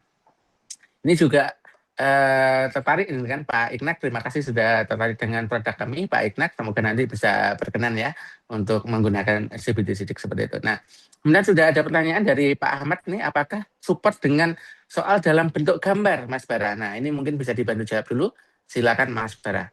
ini juga tertarik dengan Pak Ignak. Terima kasih sudah tertarik dengan produk kami, Pak Ignak. Semoga nanti bisa berkenan ya untuk menggunakan CBT sidik seperti itu. Nah, kemudian sudah ada pertanyaan dari Pak Ahmad nih, apakah support dengan soal dalam bentuk gambar, Mas Bara? Nah, ini mungkin bisa dibantu jawab dulu. Silakan, Mas Bara.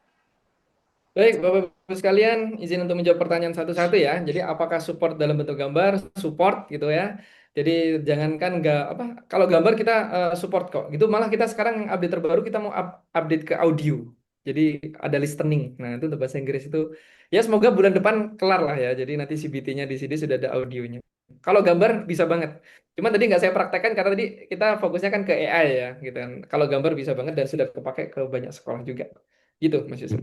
Baik, Bapak-Ibu sekalian, izin untuk menjawab pertanyaan satu-satu ya. Jadi apakah support dalam bentuk gambar? Support gitu ya. Jadi jangankan nggak apa, kalau gambar kita support kok. Gitu malah kita sekarang update terbaru kita mau update ke audio. Jadi ada listening. Nah, itu untuk bahasa Inggris itu ya semoga bulan depan kelar lah ya. Jadi nanti CBT-nya di sini sudah ada audionya. Kalau gambar bisa banget. Cuma tadi nggak saya praktekkan karena tadi kita fokusnya kan ke AI ya, gitu kan. Kalau gambar bisa banget dan sudah kepake ke banyak sekolah juga. Gitu, Mas Yusuf.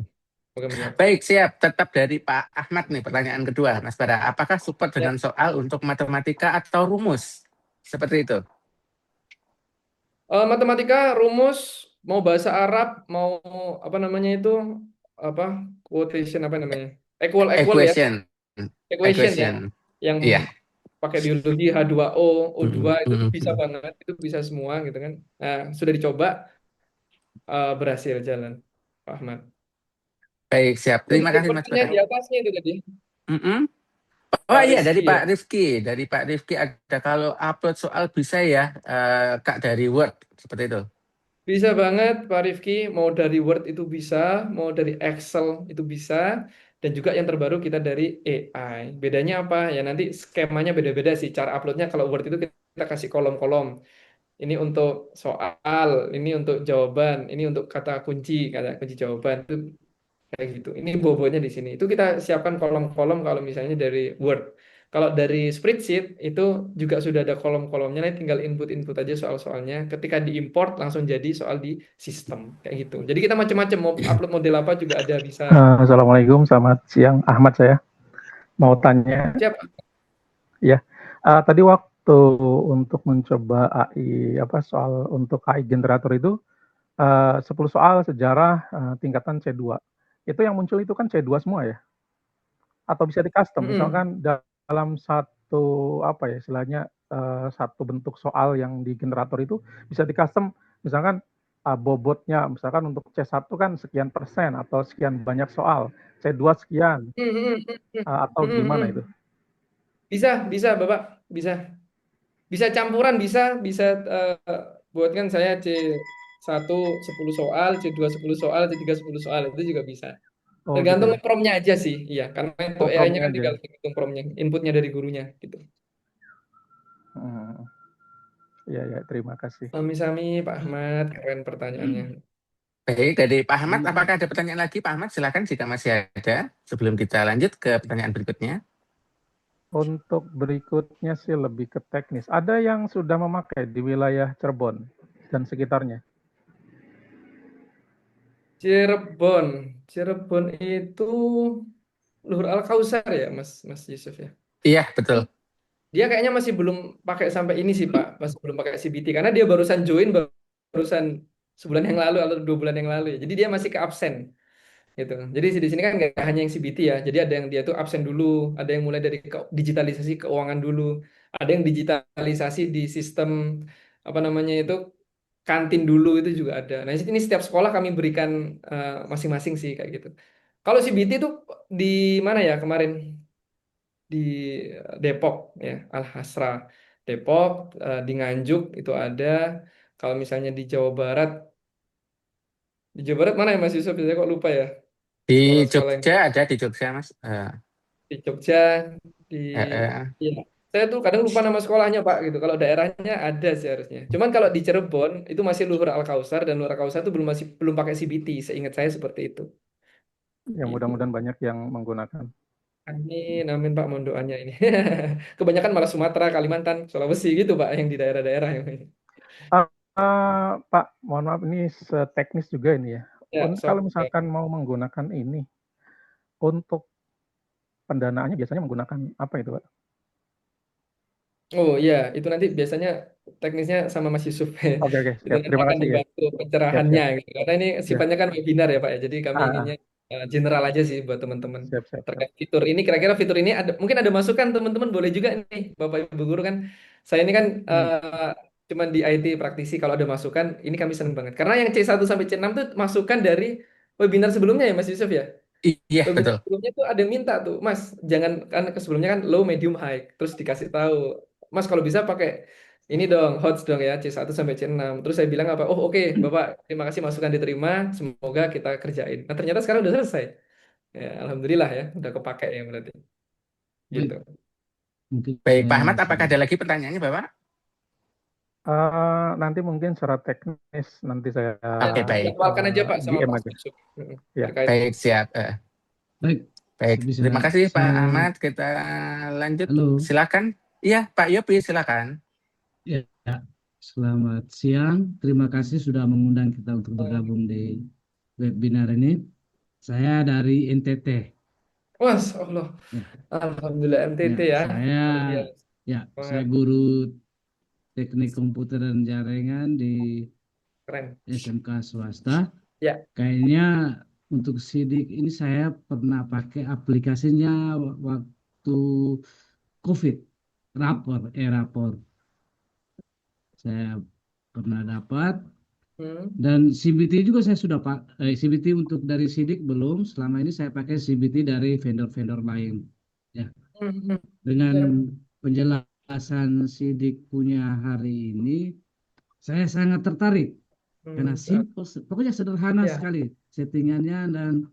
Semoga menjawab. Baik, siap. Tetap dari Pak Ahmad nih pertanyaan kedua, Mas Bara. Apakah support Ya. dengan soal untuk matematika atau rumus? Seperti itu. Matematika, rumus, mau bahasa Arab, mau apa namanya itu, apa quotation apa namanya, equal ya, Equation. equation ya, Equation. yang Iya. pakai biologi H2O, O2 itu Mm, bisa banget, itu bisa semua gitu kan. Nah, sudah dicoba, berhasil jalan, Pak Ahmad. Baik, siap. Jadi Terima kasih, Mas pertanyaan Bara. di atasnya itu tadi, Mm-mm. Oh Pak iya, dari Rizky ya. Pak Rifki. Dari Pak Rifki ada kalau upload soal bisa ya, Kak, dari Word. Seperti itu. Bisa banget Pak Rifki, mau dari Word itu bisa, mau dari Excel itu bisa, dan juga yang terbaru kita dari AI. Bedanya apa? Ya nanti skemanya beda-beda sih. Cara uploadnya kalau Word itu kita kasih kolom-kolom. Ini untuk soal, ini untuk jawaban, ini untuk kata kunci jawaban. Itu kayak gitu. Ini bobotnya di sini. Itu kita siapkan kolom-kolom kalau misalnya dari Word. Kalau dari spreadsheet itu juga sudah ada kolom-kolomnya, nanti tinggal input-input aja soal-soalnya. Ketika diimport langsung jadi soal di sistem kayak gitu. Jadi kita macam-macam mau upload model apa juga ada bisa. Assalamualaikum, selamat siang Ahmad saya. Mau tanya, Siap. ya, tadi waktu untuk mencoba AI, soal untuk AI generator itu, 10 soal sejarah tingkatan C2. Itu yang muncul itu kan C2 semua ya? Atau bisa di-custom, Mm-mm. misalkan dalam satu, istilahnya, satu bentuk soal yang di generator itu bisa di-custom, misalkan bobotnya, misalkan untuk C1 kan sekian persen atau sekian banyak soal, C2 sekian, Mm-mm. atau gimana itu? Mm-mm. Bisa Bapak, bisa. Bisa campuran, bisa buatkan saya C1 10 soal, C2 10 soal, C3 10 soal itu juga bisa. Oh gitu Tergantung ya. promnya aja sih, iya. Karena itu Oh AI-nya promnya kan aja tinggal ya. hitung promnya, inputnya dari gurunya gitu. Hmm. Iya ya, terima kasih. Sami-sami Pak Ahmad, keren pertanyaannya. Baik, dari Pak Ahmad, apakah ada pertanyaan lagi, Pak Ahmad? Silakan jika masih ada. Sebelum kita lanjut ke pertanyaan berikutnya. Untuk berikutnya sih lebih ke teknis. Ada yang sudah memakai di wilayah Cirebon dan sekitarnya. Cirebon, Cirebon itu Luhur Al Kausar ya, Mas Yusuf ya. Iya, betul. Dia kayaknya masih belum pakai sampai ini sih Pak, masih belum pakai CBT karena dia barusan join barusan sebulan yang lalu atau 2 bulan yang lalu ya. Jadi dia masih ke absen gitu. Jadi di sini kan nggak hanya yang CBT ya. Jadi ada yang dia tuh absen dulu, ada yang mulai dari digitalisasi keuangan dulu, ada yang digitalisasi di sistem apa namanya itu kantin dulu itu juga ada. Nah, ini setiap sekolah kami berikan masing-masing sih kayak gitu. Kalau CBT itu di mana ya kemarin? Di Depok ya, Al-Hasra Depok, di Nganjuk itu ada. Kalau misalnya di Jawa Barat mana ya Mas Yusuf? Saya kok lupa ya Di sekolah-sekolah yang Jogja ada di Jogja, Mas. di Jogja, di Eh. ya. Saya tuh kadang lupa nama sekolahnya Pak gitu. Kalau daerahnya ada sih harusnya. Cuman kalau di Cirebon itu masih Luhur Al Kausar dan Luhur Al Kausar itu belum pakai CBT. Seingat saya seperti itu. Yang Gitu. mudah-mudahan banyak yang menggunakan. Amin, amin Pak, mohon doanya ini. Kebanyakan malah Sumatera, Kalimantan, Sulawesi gitu Pak, yang di daerah-daerah yang ini. Pak, mohon maaf ini seteknis juga ini ya. Ya, Kalau sok. misalkan mau menggunakan ini, untuk pendanaannya biasanya menggunakan apa itu, Pak? Oh iya, itu nanti biasanya teknisnya sama Mas Yusuf. Oke, Itu siap. nanti Terima akan kasih ya. dibantu Siap, pencerahannya siap. gitu. Karena ini Ya. sifatnya kan webinar ya Pak ya. Jadi kami Ah, inginnya general aja sih buat teman-teman. siap. Terkait fitur ini, kira-kira fitur ini ada mungkin ada masukan teman-teman boleh juga nih Bapak Ibu guru kan. Saya ini kan cuman di IT praktisi kalau ada masukan ini kami seneng banget. Karena yang C1 sampai C6 tuh masukan dari webinar sebelumnya ya Mas Yusuf ya. Iya, Webinar betul. sebelumnya tuh ada yang minta tuh, Mas, jangan kan sebelumnya kan low, medium, high. Terus dikasih tahu, Mas kalau bisa pakai ini dong, HOTS dong ya, C1 sampai C6. Terus saya bilang apa? Oh oke, Bapak, terima kasih masukan diterima, semoga kita kerjain. Nah ternyata sekarang udah selesai. Ya, Alhamdulillah ya, udah kepakai ya berarti. Gitu. Baik, mungkin Baik, Pak saya Ahmad, apakah sudah. ada lagi pertanyaannya, Bapak? Nanti mungkin secara teknis nanti saya Oke, baik. Jadwalkan aja Pak sama DM Pak aja. Yusuf. Ya. Terkait. Baik, siap. Baik, Baik, bisa terima kasih Pak saya. Ahmad. Kita lanjut. Halo. Silakan. Iya, Pak Yopi, silakan. Ya, selamat siang. Terima kasih sudah mengundang kita untuk bergabung di webinar ini. Saya dari NTT. Masya Allah. Ya. Alhamdulillah NTT ya. Saya guru teknik komputer dan jaringan di Keren. SMK swasta. Ya. Kayaknya untuk sidik ini saya pernah pakai aplikasinya waktu COVID, rapor. Saya pernah dapat. Dan CBT juga saya sudah CBT untuk dari sidik belum. Selama ini saya pakai CBT dari vendor-vendor lain. Ya. Dengan penjelasan sidik punya hari ini, saya sangat tertarik karena simple, pokoknya sederhana sekali settingannya dan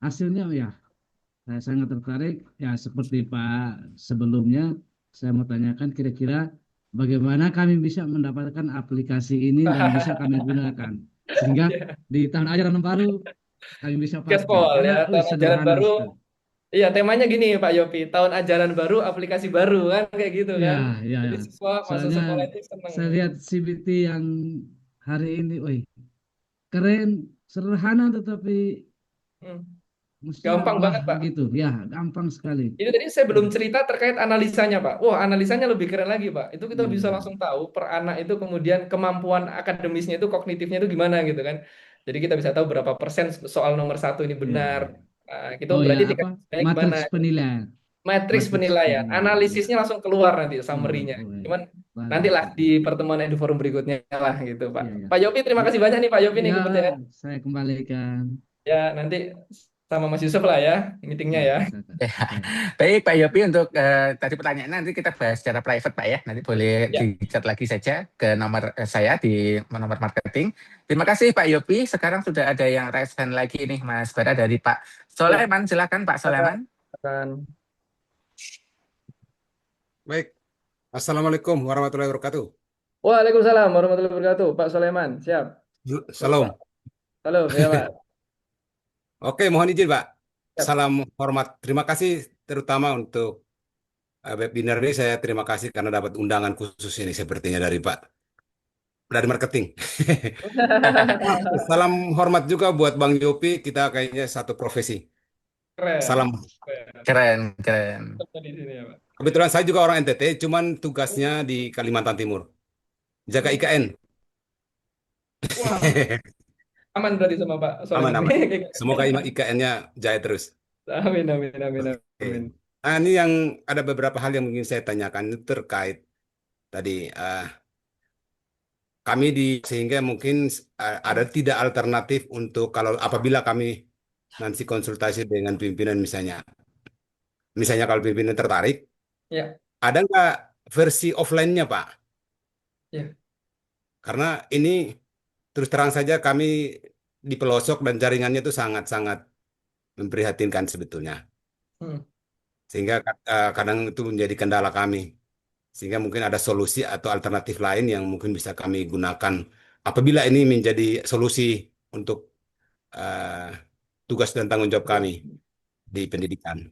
hasilnya ya. Saya sangat tertarik ya, seperti Pak sebelumnya. Saya mau tanyakan kira-kira bagaimana kami bisa mendapatkan aplikasi ini dan bisa kami gunakan sehingga di tahun ajaran baru kami bisa pakai. Gaspol ya, tahun ajaran baru. Sekali. Iya, temanya gini Pak Yopi, tahun ajaran baru, aplikasi baru kan kayak gitu kan. Jadi siswa masuk sekolah itu senang. Saya lihat CBT yang hari ini, keren, sederhana tetapi gampang banget Pak. Gitu, ya, gampang sekali. Itu tadi saya belum cerita terkait analisanya Pak. Wah, analisanya lebih keren lagi Pak. Itu kita bisa langsung tahu per anak itu kemudian kemampuan akademisnya itu kognitifnya itu gimana gitu kan. Jadi kita bisa tahu berapa persen soal nomor 1 ini benar. Nah, itu berarti matriks penilaian. Matriks penilaian. Analisisnya langsung keluar nanti summary-nya. Cuman nantilah di pertemuan di forum berikutnya lah gitu Pak. Pak Yopi, terima kasih banyak nih Pak Yopi nih kepercayaan. Saya kembalikan. Ya, nanti sama Mas Yusuf lah ya meetingnya ya. Baik Pak Yopi, untuk tadi pertanyaan nanti kita bahas secara private Pak ya. Nanti boleh di-chat lagi saja ke nomor saya di nomor marketing. Terima kasih Pak Yopi. Sekarang sudah ada yang raise hand lagi nih Mas Bara dari Pak Soleman. Silakan Pak Soleman. Baik. Assalamualaikum warahmatullahi wabarakatuh. Waalaikumsalam warahmatullahi wabarakatuh. Pak Soleman, siap. Salam. Halo, ya Pak. Oke, mohon izin Pak. Salam hormat. Terima kasih terutama untuk webinar ini. Saya terima kasih karena dapat undangan khusus ini sepertinya dari marketing. Salam hormat juga buat Bang Yopi. Kita kayaknya satu profesi. Keren. Salam. Keren. Kebetulan saya juga orang NTT, cuman tugasnya di Kalimantan Timur. Jaga Hmm. IKN. Wah, aman berarti sama Pak Aman, Soleman aman. nih. Semoga IKN-nya jaya terus. Amin, amin, amin, Oke. amin. Nah, ini yang ada beberapa hal yang mungkin saya tanyakan itu terkait tadi kami sehingga mungkin ada tidak alternatif untuk kalau apabila kami nanti konsultasi dengan pimpinan misalnya kalau pimpinan tertarik, Ya, ada nggak versi offline-nya Pak? ya. Karena ini terus terang saja kami di pelosok dan jaringannya itu sangat-sangat memprihatinkan sebetulnya. Hmm. Sehingga kadang itu menjadi kendala kami. Sehingga mungkin ada solusi atau alternatif lain yang mungkin bisa kami gunakan apabila ini menjadi solusi untuk eh, tugas dan tanggung jawab kami di pendidikan.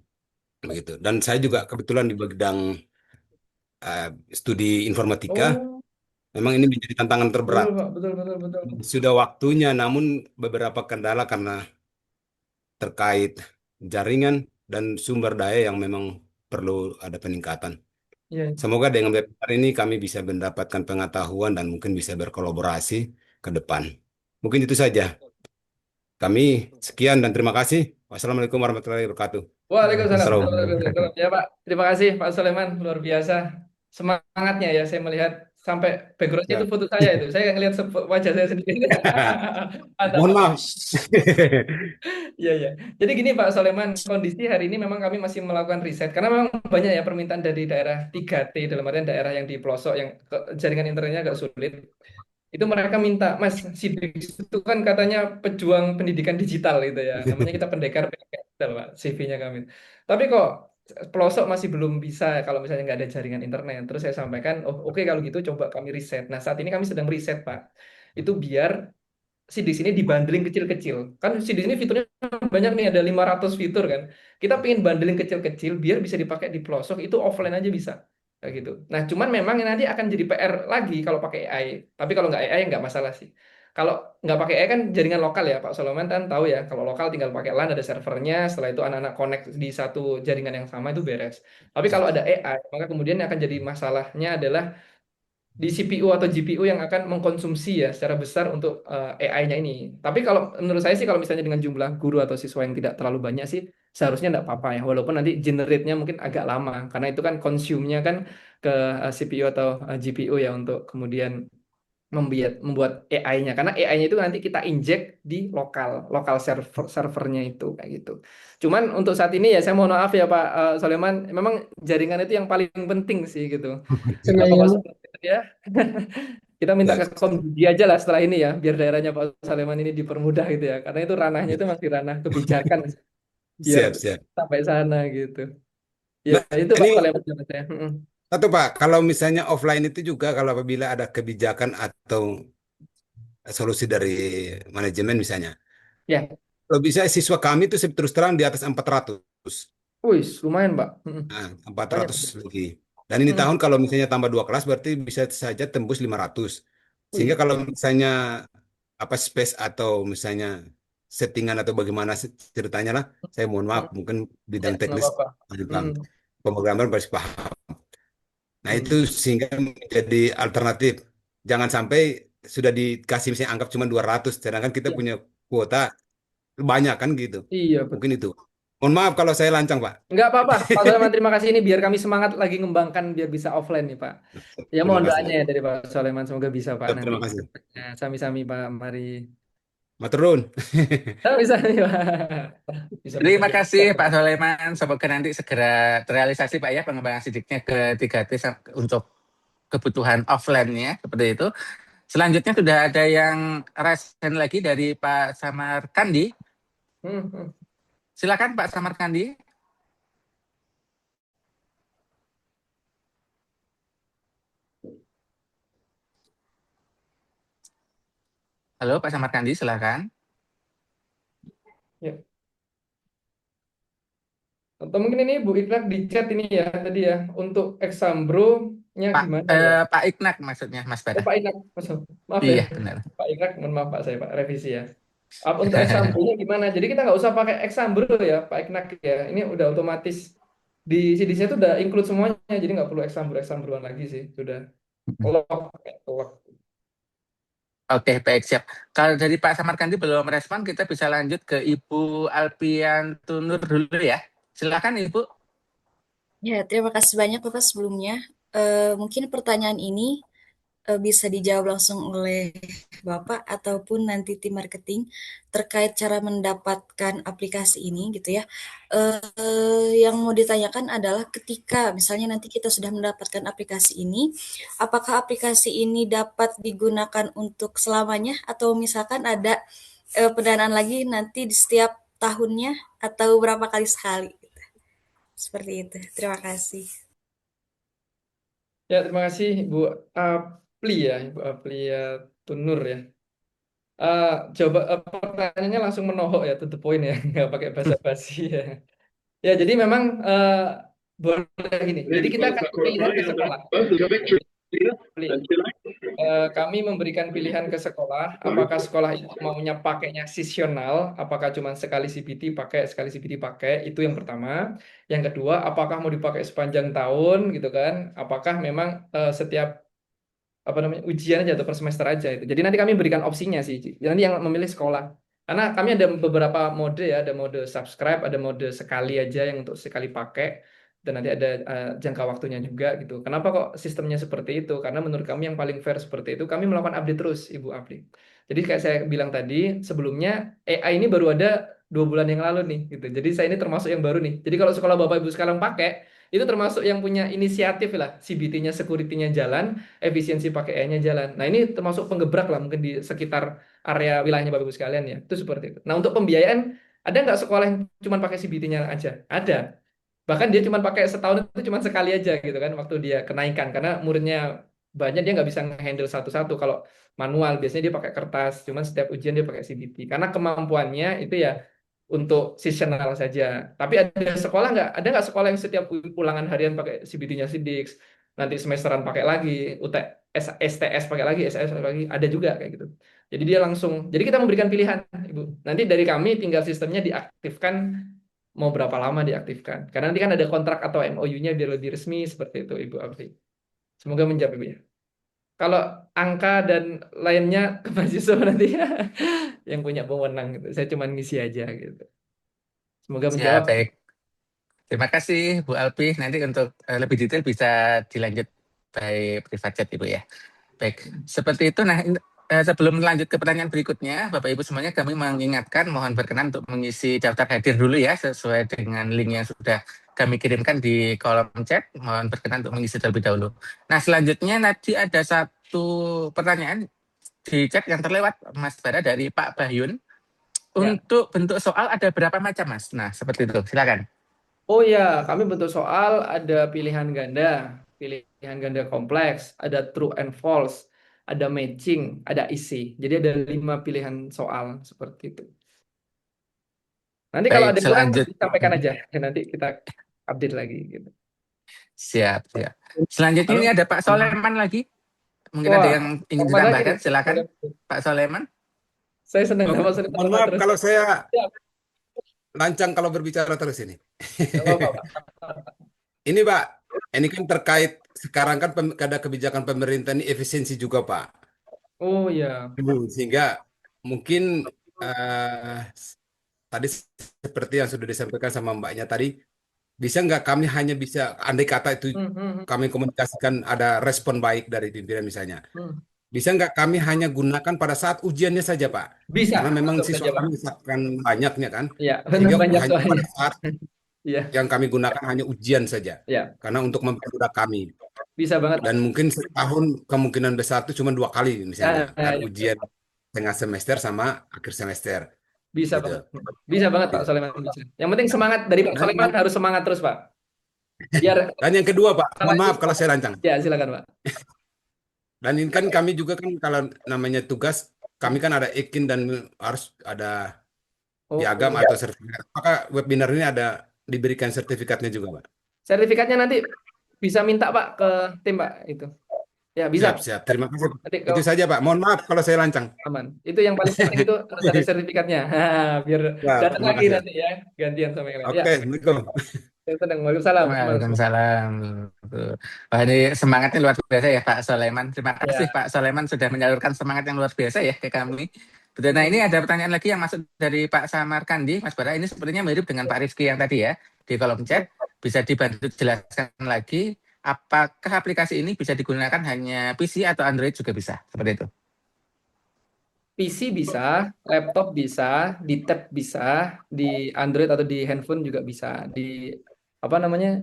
Begitu. Dan saya juga kebetulan di bidang studi informatika, Oh, memang ini menjadi tantangan betul terberat. Pak, betul, betul, betul. Sudah waktunya, namun beberapa kendala karena terkait jaringan dan sumber daya yang memang perlu ada peningkatan. Iya, Semoga dengan webinar ini kami bisa mendapatkan pengetahuan dan mungkin bisa berkolaborasi ke depan. Mungkin itu saja. Kami sekian dan terima kasih. Wassalamualaikum warahmatullahi wabarakatuh. Waalaikumsalam. Assalamualaikum. Ya Pak, terima kasih Pak Soleman, luar biasa semangatnya ya. Saya melihat sampai backgroundnya itu Ya. foto saya itu. Saya ngelihat wajah saya sendiri. Mantap Mohon Pak. maaf. Iya, iya. Jadi gini Pak Soleman, kondisi hari ini memang kami masih melakukan riset karena memang banyak ya permintaan dari daerah 3T dalam artian daerah yang di pelosok yang jaringan internetnya agak sulit. Itu mereka minta, Mas, Sidris itu kan katanya pejuang pendidikan digital gitu ya. Namanya kita pendekar pendidikan digital, Pak, CV-nya kami. Tapi kok pelosok masih belum bisa kalau misalnya nggak ada jaringan internet. Terus saya sampaikan, oh oke kalau gitu coba kami riset. Nah saat ini kami sedang riset, Pak. Itu biar si di sini dibundling kecil-kecil. Kan si di sini fiturnya banyak nih, ada 500 fitur kan. Kita pengen bundling kecil-kecil biar bisa dipakai di pelosok, itu offline aja bisa. Kayak gitu. Nah, cuman memang nanti akan jadi PR lagi kalau pakai AI. Tapi kalau nggak AI nggak masalah sih. Kalau nggak pakai AI kan jaringan lokal ya, Pak Solomon kan tahu ya. Kalau lokal tinggal pakai LAN ada servernya, setelah itu anak-anak connect di satu jaringan yang sama itu beres. Tapi kalau ada AI, maka kemudian yang akan jadi masalahnya adalah di CPU atau GPU yang akan mengkonsumsi ya secara besar untuk AI-nya ini. Tapi kalau menurut saya sih kalau misalnya dengan jumlah guru atau siswa yang tidak terlalu banyak sih seharusnya tidak apa-apa ya. Walaupun nanti generate-nya mungkin agak lama karena itu kan consume-nya kan ke CPU atau GPU ya untuk kemudian membuat AI-nya karena AI-nya itu nanti kita inject di lokal servernya itu kayak gitu. Cuman untuk saat ini ya saya mohon maaf ya Pak Soleman, memang jaringan itu yang paling penting sih gitu. Karena Bapak Soleman ya kita minta ke Ya, Komdigi aja lah setelah ini ya biar daerahnya Pak Soleman ini dipermudah gitu ya. Karena itu ranahnya itu masih ranah kebijakan biar siap, siap. sampai sana gitu. Ya Nah, itu Pak ini Soleman menurut saya. Mm-mm. satu Pak, kalau misalnya offline itu juga kalau apabila ada kebijakan atau solusi dari manajemen misalnya. Ya, Kalau bisa siswa kami itu terus terang di atas 400. wih lumayan Pak. Mm-mm. Nah, empat Banyak. ratus lebih. Dan ini Mm. tahun kalau misalnya tambah 2 kelas berarti bisa saja tembus 500. Sehingga Wih. kalau misalnya apa space atau misalnya settingan atau bagaimana ceritanya lah, saya mohon maaf mungkin Ya, bidang nggak teknis apa-apa. lebih paham. Hmm. Pemrograman pasti paham. Nah, itu Hmm. sehingga menjadi alternatif. Jangan sampai sudah dikasih misalnya anggap cuma 200 sedangkan kita Iya, punya kuota banyak kan gitu. iya Mungkin betul. itu. Mohon maaf kalau saya lancang, Pak. Nggak apa-apa, Pak Soleman terima kasih ini biar kami semangat lagi ngembangkan biar bisa offline nih Pak. Ya Terima mohon doanya ya kasih. dari Pak Soleman semoga bisa Pak nanti. Terima kasih. Ya, sami-sami Pak, mari. Maturun. Sami-sami Pak. Bisa-bisa Terima kita. kasih Pak Soleman. Semoga nanti segera terrealisasi Pak ya pengembangan sidiknya ke 3T untuk kebutuhan offline-nya seperti itu. Selanjutnya sudah ada yang raise hand lagi dari Pak Samarkandi. Hmm. Silakan Pak Samarkandi. Halo Pak Samarkandi, silakan. Ya. Atau mungkin ini Bu Ikrak di chat ini ya tadi ya untuk Exambro-nya Pak gimana ya? Pak Iknak maksudnya Mas Oh Bara. Pak Ikrak, maaf ya Iya benar. Pak Ikrak, mohon maaf Pak saya Pak revisi ya. Untuk Exambro-nya gimana? Jadi kita nggak usah pakai Exambro ya Pak Ikrak ya. Ini udah otomatis Di CDC itu udah include semuanya, jadi nggak perlu example-examplean lagi sih, sudah lock, lock. Oke, baik, siap. Kalau dari Pak Samarkandi belum respon, kita bisa lanjut ke Ibu Alpian Tunur dulu ya. Silakan Ibu. Ya, terima kasih banyak Bapak sebelumnya. Mungkin pertanyaan ini bisa dijawab langsung oleh Bapak ataupun nanti tim marketing terkait cara mendapatkan aplikasi ini gitu ya. Yang mau ditanyakan adalah ketika misalnya nanti kita sudah mendapatkan aplikasi ini, apakah aplikasi ini dapat digunakan untuk selamanya atau misalkan ada pendanaan lagi nanti di setiap tahunnya atau berapa kali sekali? Seperti itu. Terima kasih. Ya, terima kasih Ibu Apli ya, Ibu Aplia Tunur ya. Coba pertanyaannya langsung menohok ya, to the point ya, nggak pakai basa-basi ya. Ya, jadi memang boleh gini. Jadi kita akan pilihan ke sekolah. Kami memberikan pilihan ke sekolah, apakah sekolah itu maunya pakainya seasonal, apakah cuma sekali CBT pakai, sekali CBT pakai, itu yang pertama. Yang kedua, apakah mau dipakai sepanjang tahun gitu kan? Apakah memang setiap apa namanya ujian aja atau per semester aja itu. Jadi nanti kami berikan opsinya sih. Nanti yang memilih sekolah. Karena kami ada beberapa mode ya, ada mode subscribe, ada mode sekali aja yang untuk sekali pakai, dan nanti ada jangka waktunya juga gitu. Kenapa kok sistemnya seperti itu? Karena menurut kami yang paling fair seperti itu, kami melakukan update terus, Ibu Apri. Jadi kayak saya bilang tadi, sebelumnya AI ini baru ada 2 bulan yang lalu nih, gitu. Jadi saya ini termasuk yang baru nih. Jadi kalau sekolah Bapak Ibu sekarang pakai, itu termasuk yang punya inisiatif lah, CBT-nya, security-nya jalan, efisiensi pakai AI-nya jalan. Nah, ini termasuk penggebrak lah mungkin di sekitar area wilayahnya Bapak Ibu sekalian ya. Itu seperti itu. Nah, untuk pembiayaan, ada nggak sekolah yang cuma pakai CBT-nya aja? Ada. Bahkan dia cuma pakai setahun itu cuma sekali aja gitu kan, waktu dia kenaikan. Karena muridnya banyak, dia nggak bisa handle satu-satu. Kalau manual, biasanya dia pakai kertas. Cuman setiap ujian dia pakai CBT. Karena kemampuannya itu ya untuk seasonal saja. Tapi ada sekolah nggak? Ada nggak sekolah yang setiap ulangan harian pakai CBT-nya Sidix, nanti semesteran pakai lagi, STS pakai lagi, STS pakai lagi, ada juga kayak gitu. Jadi dia langsung, jadi kita memberikan pilihan, Ibu. Nanti dari kami tinggal sistemnya diaktifkan, mau berapa lama diaktifkan. Karena nanti kan ada kontrak atau MOU-nya biar lebih resmi seperti itu, Ibu Abri. Semoga menjawab, Ibu ya. Kalau angka dan lainnya ke mahasiswa nanti yang punya wewenang gitu. Saya cuma ngisi aja gitu. Semoga Ya, menjawab. baik. Terima kasih Bu Alpi. Nanti untuk lebih detail bisa dilanjut by privat chat Ibu ya. Baik, seperti itu. Nah, sebelum lanjut ke pertanyaan berikutnya, Bapak Ibu semuanya kami mengingatkan mohon berkenan untuk mengisi daftar hadir dulu ya sesuai dengan link yang sudah kami kirimkan di kolom chat. Mohon berkenan untuk mengisi terlebih dahulu. Nah, selanjutnya nanti ada satu pertanyaan di chat yang terlewat Mas Bara dari Pak Bahyun. Untuk bentuk soal ada berapa macam Mas? Nah, seperti itu. Silakan. Oh ya, kami bentuk soal ada pilihan ganda kompleks, ada true and false, ada matching, ada isi. Jadi ada 5 pilihan soal seperti itu. Nanti kalau Baik, ada yang kurang selanjutnya. disampaikan aja, nanti kita update lagi gitu. Siap, siap. Selanjutnya ini ada Pak Soleman lagi. Mungkin ada yang ingin ditambahkan, silakan Pak Soleman. Saya senang sama Mohon maaf kalau saya lancang kalau berbicara terus ini. Ini Pak, ini kan terkait sekarang kan ada kebijakan pemerintah ini efisiensi juga Pak. Oh ya. Sehingga mungkin tadi seperti yang sudah disampaikan sama Mbaknya tadi, bisa nggak kami hanya bisa, andai kata itu kami komunikasikan ada respon baik dari pimpinan misalnya. Bisa nggak kami hanya gunakan pada saat ujiannya saja, Pak? Bisa. Karena memang siswa kami misalkan banyaknya kan. Iya, Sehingga banyak hanya pada saat Iya. yang kami gunakan hanya ujian saja. Iya. Karena untuk mempermudah kami. Bisa banget. Dan mungkin setahun kemungkinan besar itu cuma 2 kali misalnya. Ujian tengah semester sama akhir semester. Bisa gitu. banget. Bisa banget Pak Soleman. Bisa. Yang penting semangat dari Pak Soleman harus semangat terus Pak. Biar. Dan yang kedua Pak, mohon maaf kalau saya lancang. Ya silakan Pak. Dan ini kan kami juga kan kalau namanya tugas, kami kan ada ikin dan harus ada piagam atau sertifikat. Apakah webinar ini ada diberikan sertifikatnya juga, Pak? Sertifikatnya nanti bisa minta Pak ke tim Pak itu. Ya bisa. Siap. Terima kasih. Itu saja Pak. Mohon maaf kalau saya lancang. Aman. Itu yang paling penting itu harus ada sertifikatnya. Biar datang lagi nanti ya gantian sama yang lain. Oke, Assalamualaikum. Senang. Waalaikumsalam. Waalaikumsalam. Betul. Wah, ini semangatnya luar biasa ya Pak Soleman. Terima kasih Ya. Pak Soleman sudah menyalurkan semangat yang luar biasa ya ke kami. Betul. Nah, ini ada pertanyaan lagi yang masuk dari Pak Samarkandi, Mas Bara. Ini sepertinya mirip dengan Pak Rifki yang tadi ya di kolom chat. Bisa dibantu jelaskan lagi, apakah aplikasi ini bisa digunakan hanya PC atau Android juga bisa? Seperti itu. PC bisa, laptop bisa, di tab bisa, di Android atau di handphone juga bisa, di apa namanya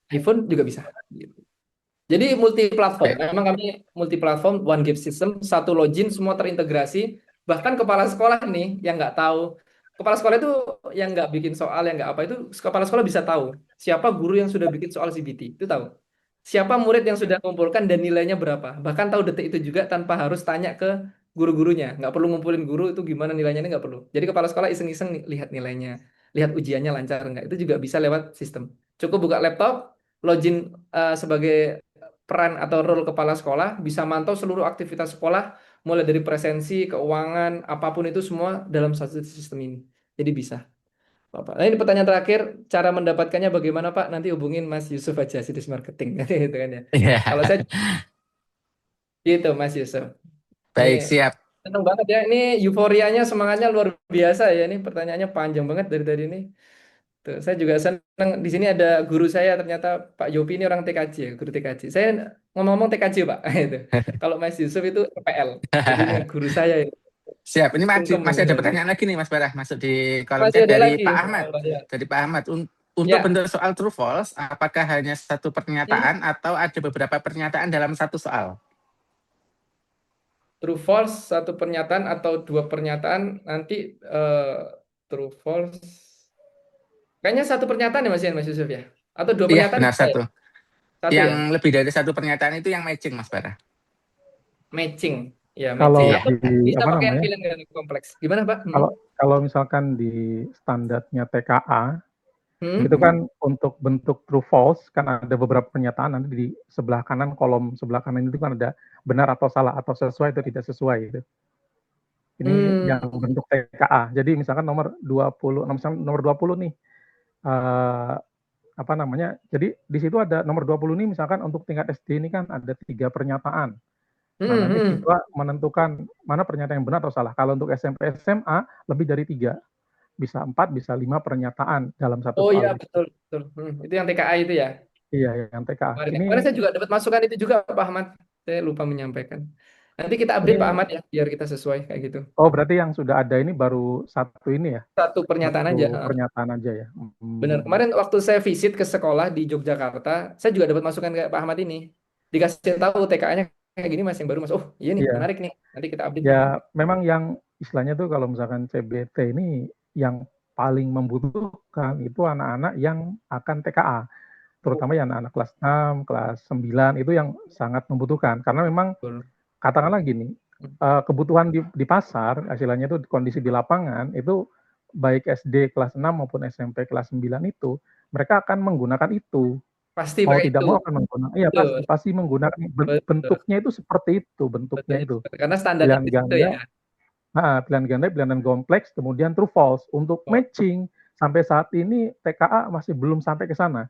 iPhone juga bisa. Gitu. Jadi multi platform. Memang kami multi platform, one gate system, satu login, semua terintegrasi. Bahkan kepala sekolah nih yang nggak tahu, kepala sekolah itu yang nggak bikin soal, yang nggak apa itu, kepala sekolah bisa tahu siapa guru yang sudah bikin soal CBT, itu tahu. Siapa murid yang sudah mengumpulkan dan nilainya berapa. Bahkan tahu detik itu juga tanpa harus tanya ke guru-gurunya. Nggak perlu ngumpulin guru itu gimana nilainya, ini nggak perlu. Jadi kepala sekolah iseng-iseng lihat nilainya, lihat ujiannya lancar nggak. Itu juga bisa lewat sistem. Cukup buka laptop, login sebagai peran atau role kepala sekolah, bisa mantau seluruh aktivitas sekolah, mulai dari presensi, keuangan, apapun itu semua dalam satu sistem ini. Jadi bisa. Bapak. Nah, ini pertanyaan terakhir, cara mendapatkannya bagaimana Pak? Nanti hubungin Mas Yusuf aja, Sidis Marketing. Gitu kan ya. Iya. Kalau saya gitu Mas Yusuf. Baik, Ini siap. seneng banget ya. Ini euforianya, semangatnya luar biasa ya. Ini pertanyaannya panjang banget dari tadi ini. Tuh, saya juga senang di sini ada guru saya, ternyata Pak Yopi ini orang TKJ ya, guru TKJ. Saya ngomong-ngomong TKJ Pak. Itu. Kalau Mas Yusuf itu RPL. Jadi ini guru saya. Siap, ini masih Sungkem ada ini. pertanyaan lagi nih Mas Bara, masuk di kolom Masih chat ada dari lagi. Pak Ahmad. Ya. Dari Pak Ahmad, untuk Ya. bentuk soal true false, apakah hanya satu pernyataan atau ada beberapa pernyataan dalam satu soal? True false satu pernyataan atau dua pernyataan, nanti true false kayaknya satu pernyataan ya Mas Yusuf ya, atau dua Iya, pernyataan benar bisa ya? satu. Satu Yang ya, lebih dari satu pernyataan itu yang matching Mas Bara. matching ya, Kalau matching. Atau di bisa apa pakai yang namanya? pilihan ganda kompleks, gimana Pak? Kalau misalkan di standarnya TKA Hmm? itu kan untuk bentuk true false kan ada beberapa pernyataan, nanti di sebelah kanan, kolom sebelah kanan itu kan ada benar atau salah, atau sesuai atau tidak sesuai gitu. Ini yang bentuk TKA. Jadi misalkan nomor 20 nih apa namanya? Jadi di situ ada nomor 20 nih, misalkan untuk tingkat SD ini kan ada 3 pernyataan. Nah, nanti siswa menentukan mana pernyataan yang benar atau salah. Kalau untuk SMP SMA lebih dari 3, bisa 4, bisa 5 pernyataan dalam satu Oh soal. iya, betul. Itu yang TKA itu ya. Iya, yang TKA. Kemarin saya juga dapat masukan itu juga Pak Ahmad. Saya lupa menyampaikan. Nanti kita update Pak Ahmad ya, biar kita sesuai kayak gitu. Oh, berarti yang sudah ada ini baru satu ini ya? Satu pernyataan Satu aja. pernyataan aja ya. Benar. Kemarin waktu saya visit ke sekolah di Yogyakarta, saya juga dapat masukan kayak Pak Ahmad ini. Dikasih tahu TKA-nya kayak gini Mas, yang baru Mas. Oh, iya nih, menarik nih. Nanti kita update. Ya, memang yang istilahnya tuh kalau misalkan CBT ini yang paling membutuhkan itu anak-anak yang akan TKA. Terutama yang anak-anak kelas 6, kelas 9 itu yang sangat membutuhkan. Karena memang katakanlah gini, kebutuhan di pasar, istilahnya itu kondisi di lapangan, itu baik SD kelas 6 maupun SMP kelas 9 itu, mereka akan menggunakan itu. Pasti mau pakai tidak itu. mau akan menggunakan. Iya, pasti menggunakan. Bentuknya itu seperti itu, bentuknya itu. Karena standar pilihan itu ganda, ya. Pilihan ganda, pilihan kompleks, kemudian true false. Untuk matching, sampai saat ini TKA masih belum sampai ke sana.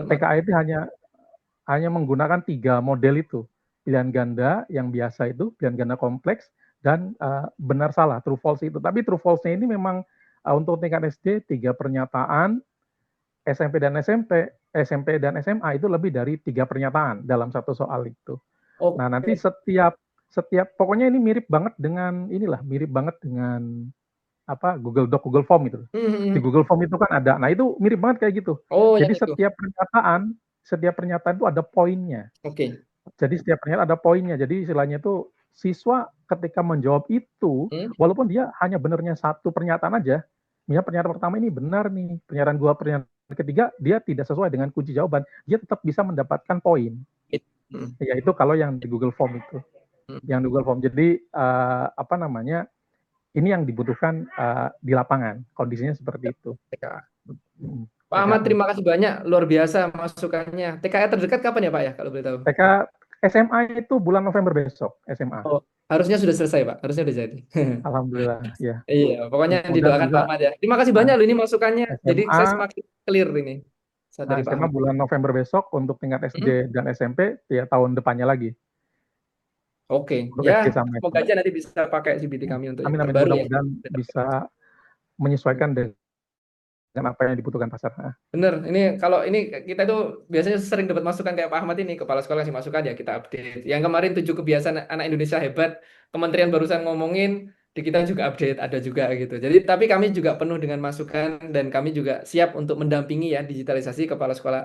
TKA itu hanya menggunakan 3 model itu. Pilihan ganda yang biasa itu, pilihan ganda kompleks, dan benar salah, true false itu. Tapi true false-nya ini memang untuk tingkat SD 3 pernyataan, SMP dan SMA itu lebih dari 3 pernyataan dalam satu soal itu. Nah, nanti setiap pokoknya ini mirip banget dengan apa Google Doc, Google Form itu. Di Google Form itu kan ada. Nah, itu mirip banget kayak gitu. Jadi setiap pernyataan itu ada poinnya. Jadi setiap pernyataan ada poinnya. Jadi istilahnya itu siswa ketika menjawab itu, walaupun dia hanya benarnya satu pernyataan aja, misalnya pernyataan pertama ini benar nih, pernyataan 2, pernyataan ketiga dia tidak sesuai dengan kunci jawaban, dia tetap bisa mendapatkan poin. Ya, itu kalau yang di Google Form itu. Yang di Google Form. Jadi apa namanya? Ini yang dibutuhkan di lapangan. Kondisinya seperti itu. Pak Ahmad, terima kasih banyak, luar biasa masukannya. TKA terdekat kapan ya Pak ya, kalau boleh tahu? TKA SMA itu bulan November besok, SMA. Oh, harusnya sudah selesai Pak, harusnya sudah jadi. Alhamdulillah, ya. Iya, pokoknya didoakan Pak Ahmad ya. Terima kasih banyak loh ini masukannya. SMA, jadi saya semakin clear ini. dari Pak SMA Ahmad. bulan November besok, untuk tingkat SD dan SMP ya tahun depannya lagi. Oke, Untuk ya SD sama semoga SMP. aja nanti bisa pakai CBT kami untuk yang Amin, amin. terbaru ya. Mudah-mudahan bisa menyesuaikan dengan apa yang dibutuhkan pasar. Bener, ini kalau ini kita tuh biasanya sering dapat masukan kayak Pak Ahmad ini, kepala sekolah kasih masukan ya kita update. Yang kemarin 7 kebiasaan anak Indonesia hebat, kementerian barusan ngomongin, di kita juga update, ada juga gitu. Jadi tapi kami juga penuh dengan masukan dan kami juga siap untuk mendampingi ya digitalisasi kepala sekolah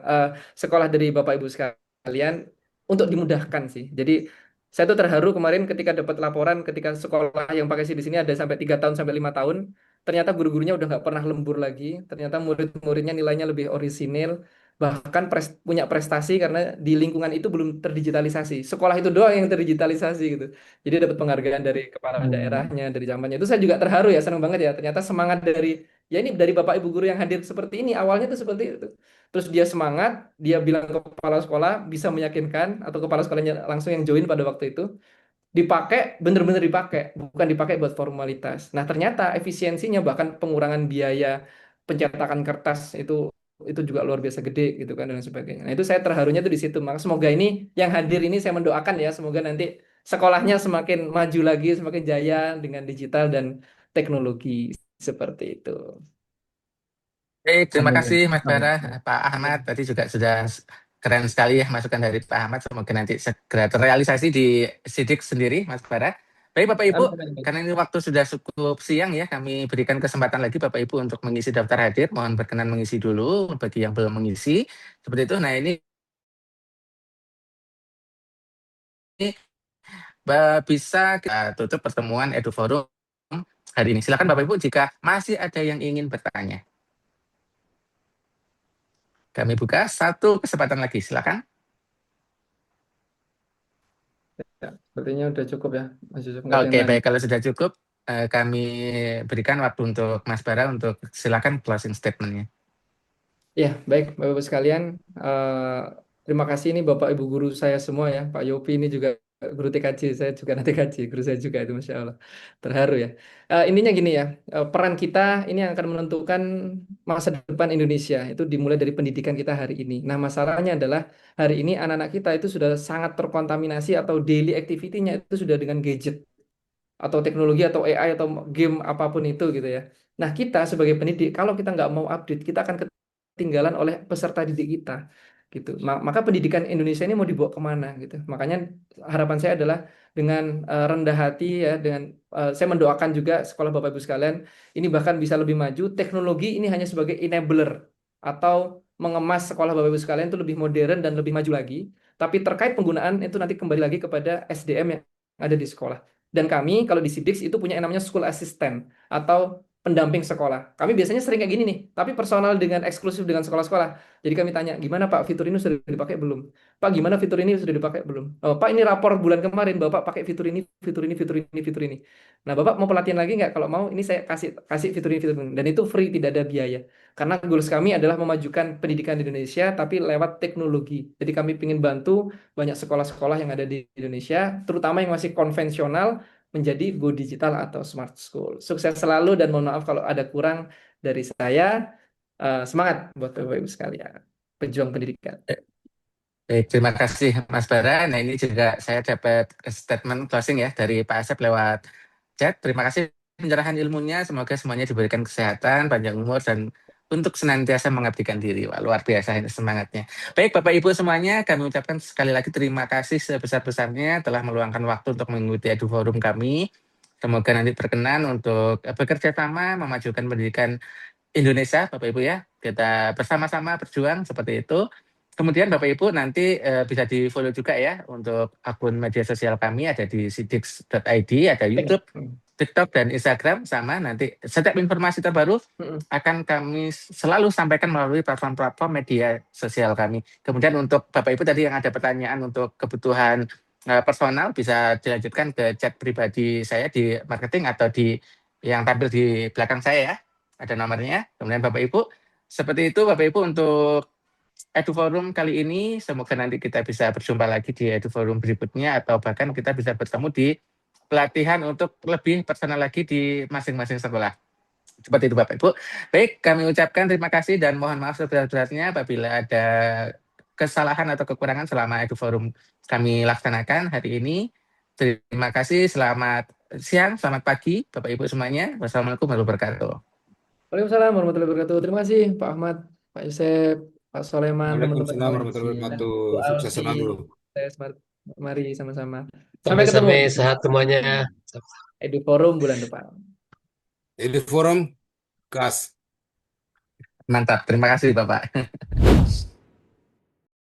sekolah dari Bapak Ibu sekalian untuk dimudahkan sih. Jadi saya tuh terharu kemarin ketika dapat laporan ketika sekolah yang pakai di sini ada sampai 3 tahun sampai 5 tahun. Ternyata guru-gurunya udah nggak pernah lembur lagi. Ternyata murid-muridnya nilainya lebih orisinil, bahkan punya prestasi karena di lingkungan itu belum terdigitalisasi. Sekolah itu doang yang terdigitalisasi gitu. Jadi dapat penghargaan dari kepala daerahnya, dari zamannya. Itu saya juga terharu ya, senang banget ya. Ternyata semangat dari ya ini dari Bapak Ibu guru yang hadir seperti ini awalnya tuh seperti itu. Terus dia semangat, dia bilang ke kepala sekolah bisa meyakinkan atau kepala sekolahnya langsung yang join pada waktu itu dipakai, bener-bener dipakai, bukan dipakai buat formalitas. Nah, ternyata efisiensinya bahkan pengurangan biaya pencetakan kertas itu juga luar biasa gede gitu kan dan sebagainya. Nah, itu saya terharunya tuh di situ. Maka semoga ini yang hadir ini saya mendoakan ya, semoga nanti sekolahnya semakin maju lagi, semakin jaya dengan digital dan teknologi seperti itu. Terima Amin. kasih Mas Amin. Bara, Pak Ahmad tadi juga sudah keren sekali ya masukan dari Pak Ahmad. Semoga nanti segera terrealisasi di SIDIK sendiri, Mas Bara. Baik Bapak Ibu, karena ini waktu sudah cukup siang ya, kami berikan kesempatan lagi Bapak Ibu untuk mengisi daftar hadir. Mohon berkenan mengisi dulu bagi yang belum mengisi. Seperti itu. Nah ini bisa kita tutup pertemuan EduForum hari ini. Silakan Bapak Ibu jika masih ada yang ingin bertanya. Kami buka satu kesempatan lagi, silakan. Ya, sepertinya udah cukup ya, Mas Yusuf. Nggak ada Oke, yang baik. Kalau sudah cukup, kami berikan waktu untuk Mas Bara untuk silakan closing statement-nya. Ya, baik Bapak-Ibu sekalian. Terima kasih ini Bapak Ibu guru saya semua ya. Pak Yopi ini juga guru TKJ, saya juga nanti TKJ, guru saya juga itu Masya Allah. Terharu ya. Intinya gini ya, peran kita ini yang akan menentukan masa depan Indonesia. Itu dimulai dari pendidikan kita hari ini. Nah, masalahnya adalah hari ini anak-anak kita itu sudah sangat terkontaminasi atau daily activity-nya itu sudah dengan gadget atau teknologi atau AI atau game apapun itu gitu ya. Nah, kita sebagai pendidik, kalau kita nggak mau update, kita akan ketinggalan oleh peserta didik kita gitu. Maka pendidikan Indonesia ini mau dibawa kemana gitu. Makanya harapan saya adalah dengan rendah hati ya, dengan saya mendoakan juga sekolah Bapak Ibu sekalian ini bahkan bisa lebih maju. Teknologi ini hanya sebagai enabler atau mengemas sekolah Bapak Ibu sekalian itu lebih modern dan lebih maju lagi. Tapi terkait penggunaan itu nanti kembali lagi kepada SDM yang ada di sekolah. Dan kami kalau di SIDIX itu punya yang namanya school assistant atau pendamping sekolah. Kami biasanya sering kayak gini nih, tapi personal dengan eksklusif dengan sekolah-sekolah. Jadi kami tanya, gimana Pak, fitur ini sudah dipakai belum? Pak, gimana fitur ini sudah dipakai belum? Oh, Pak, ini rapor bulan kemarin, Bapak pakai fitur ini, fitur ini, fitur ini, fitur ini. Nah, Bapak mau pelatihan lagi nggak? Kalau mau, ini saya kasih fitur ini, fitur ini. Dan itu free, tidak ada biaya. Karena goals kami adalah memajukan pendidikan di Indonesia, tapi lewat teknologi. Jadi kami ingin bantu banyak sekolah-sekolah yang ada di Indonesia, terutama yang masih konvensional, menjadi go digital atau smart school. Sukses selalu dan mohon maaf kalau ada kurang dari saya. Semangat buat Bapak Ibu sekalian. Pejuang pendidikan. Baik, terima kasih Mas Bara. Nah ini juga saya dapat statement closing ya dari Pak Asep lewat chat. Terima kasih pencerahan ilmunya. Semoga semuanya diberikan kesehatan, panjang umur, dan untuk senantiasa mengabdikan diri. Wah, luar biasa ini semangatnya. Baik Bapak Ibu semuanya, kami ucapkan sekali lagi terima kasih sebesar-besarnya telah meluangkan waktu untuk mengikuti EduForum kami. Semoga nanti berkenan untuk bekerja sama memajukan pendidikan Indonesia, Bapak Ibu ya. Kita bersama-sama berjuang seperti itu. Kemudian Bapak Ibu nanti bisa di-follow juga ya untuk akun media sosial kami, ada di sidix.id, ada YouTube, TikTok, dan Instagram. Sama nanti setiap informasi terbaru akan kami selalu sampaikan melalui platform-platform media sosial kami. Kemudian untuk Bapak Ibu tadi yang ada pertanyaan untuk kebutuhan personal bisa dilanjutkan ke chat pribadi saya di marketing atau di yang tampil di belakang saya ya. Ada nomornya. Kemudian Bapak Ibu, seperti itu Bapak Ibu untuk EduForum kali ini. Semoga nanti kita bisa berjumpa lagi di EduForum berikutnya atau bahkan kita bisa bertemu di pelatihan untuk lebih personal lagi di masing-masing sekolah. Seperti itu Bapak Ibu. Baik, kami ucapkan terima kasih dan mohon maaf seberat-beratnya apabila ada kesalahan atau kekurangan selama Edu Forum kami laksanakan hari ini. Terima kasih, selamat siang, selamat pagi Bapak Ibu semuanya. Wassalamualaikum warahmatullahi wabarakatuh. Waalaikumsalam warahmatullahi wabarakatuh. Terima kasih Pak Ahmad, Pak Yosep, Pak Soleman, teman-teman Waalaikumsalam yang lain. warahmatullahi Dan wabarakatuh. Bu Sukses Alfi, selalu. mari sama-sama. Sampai ketemu Sampai sehat semuanya. Edu Forum bulan depan. Edu Forum, gas. Mantap, terima kasih Bapak.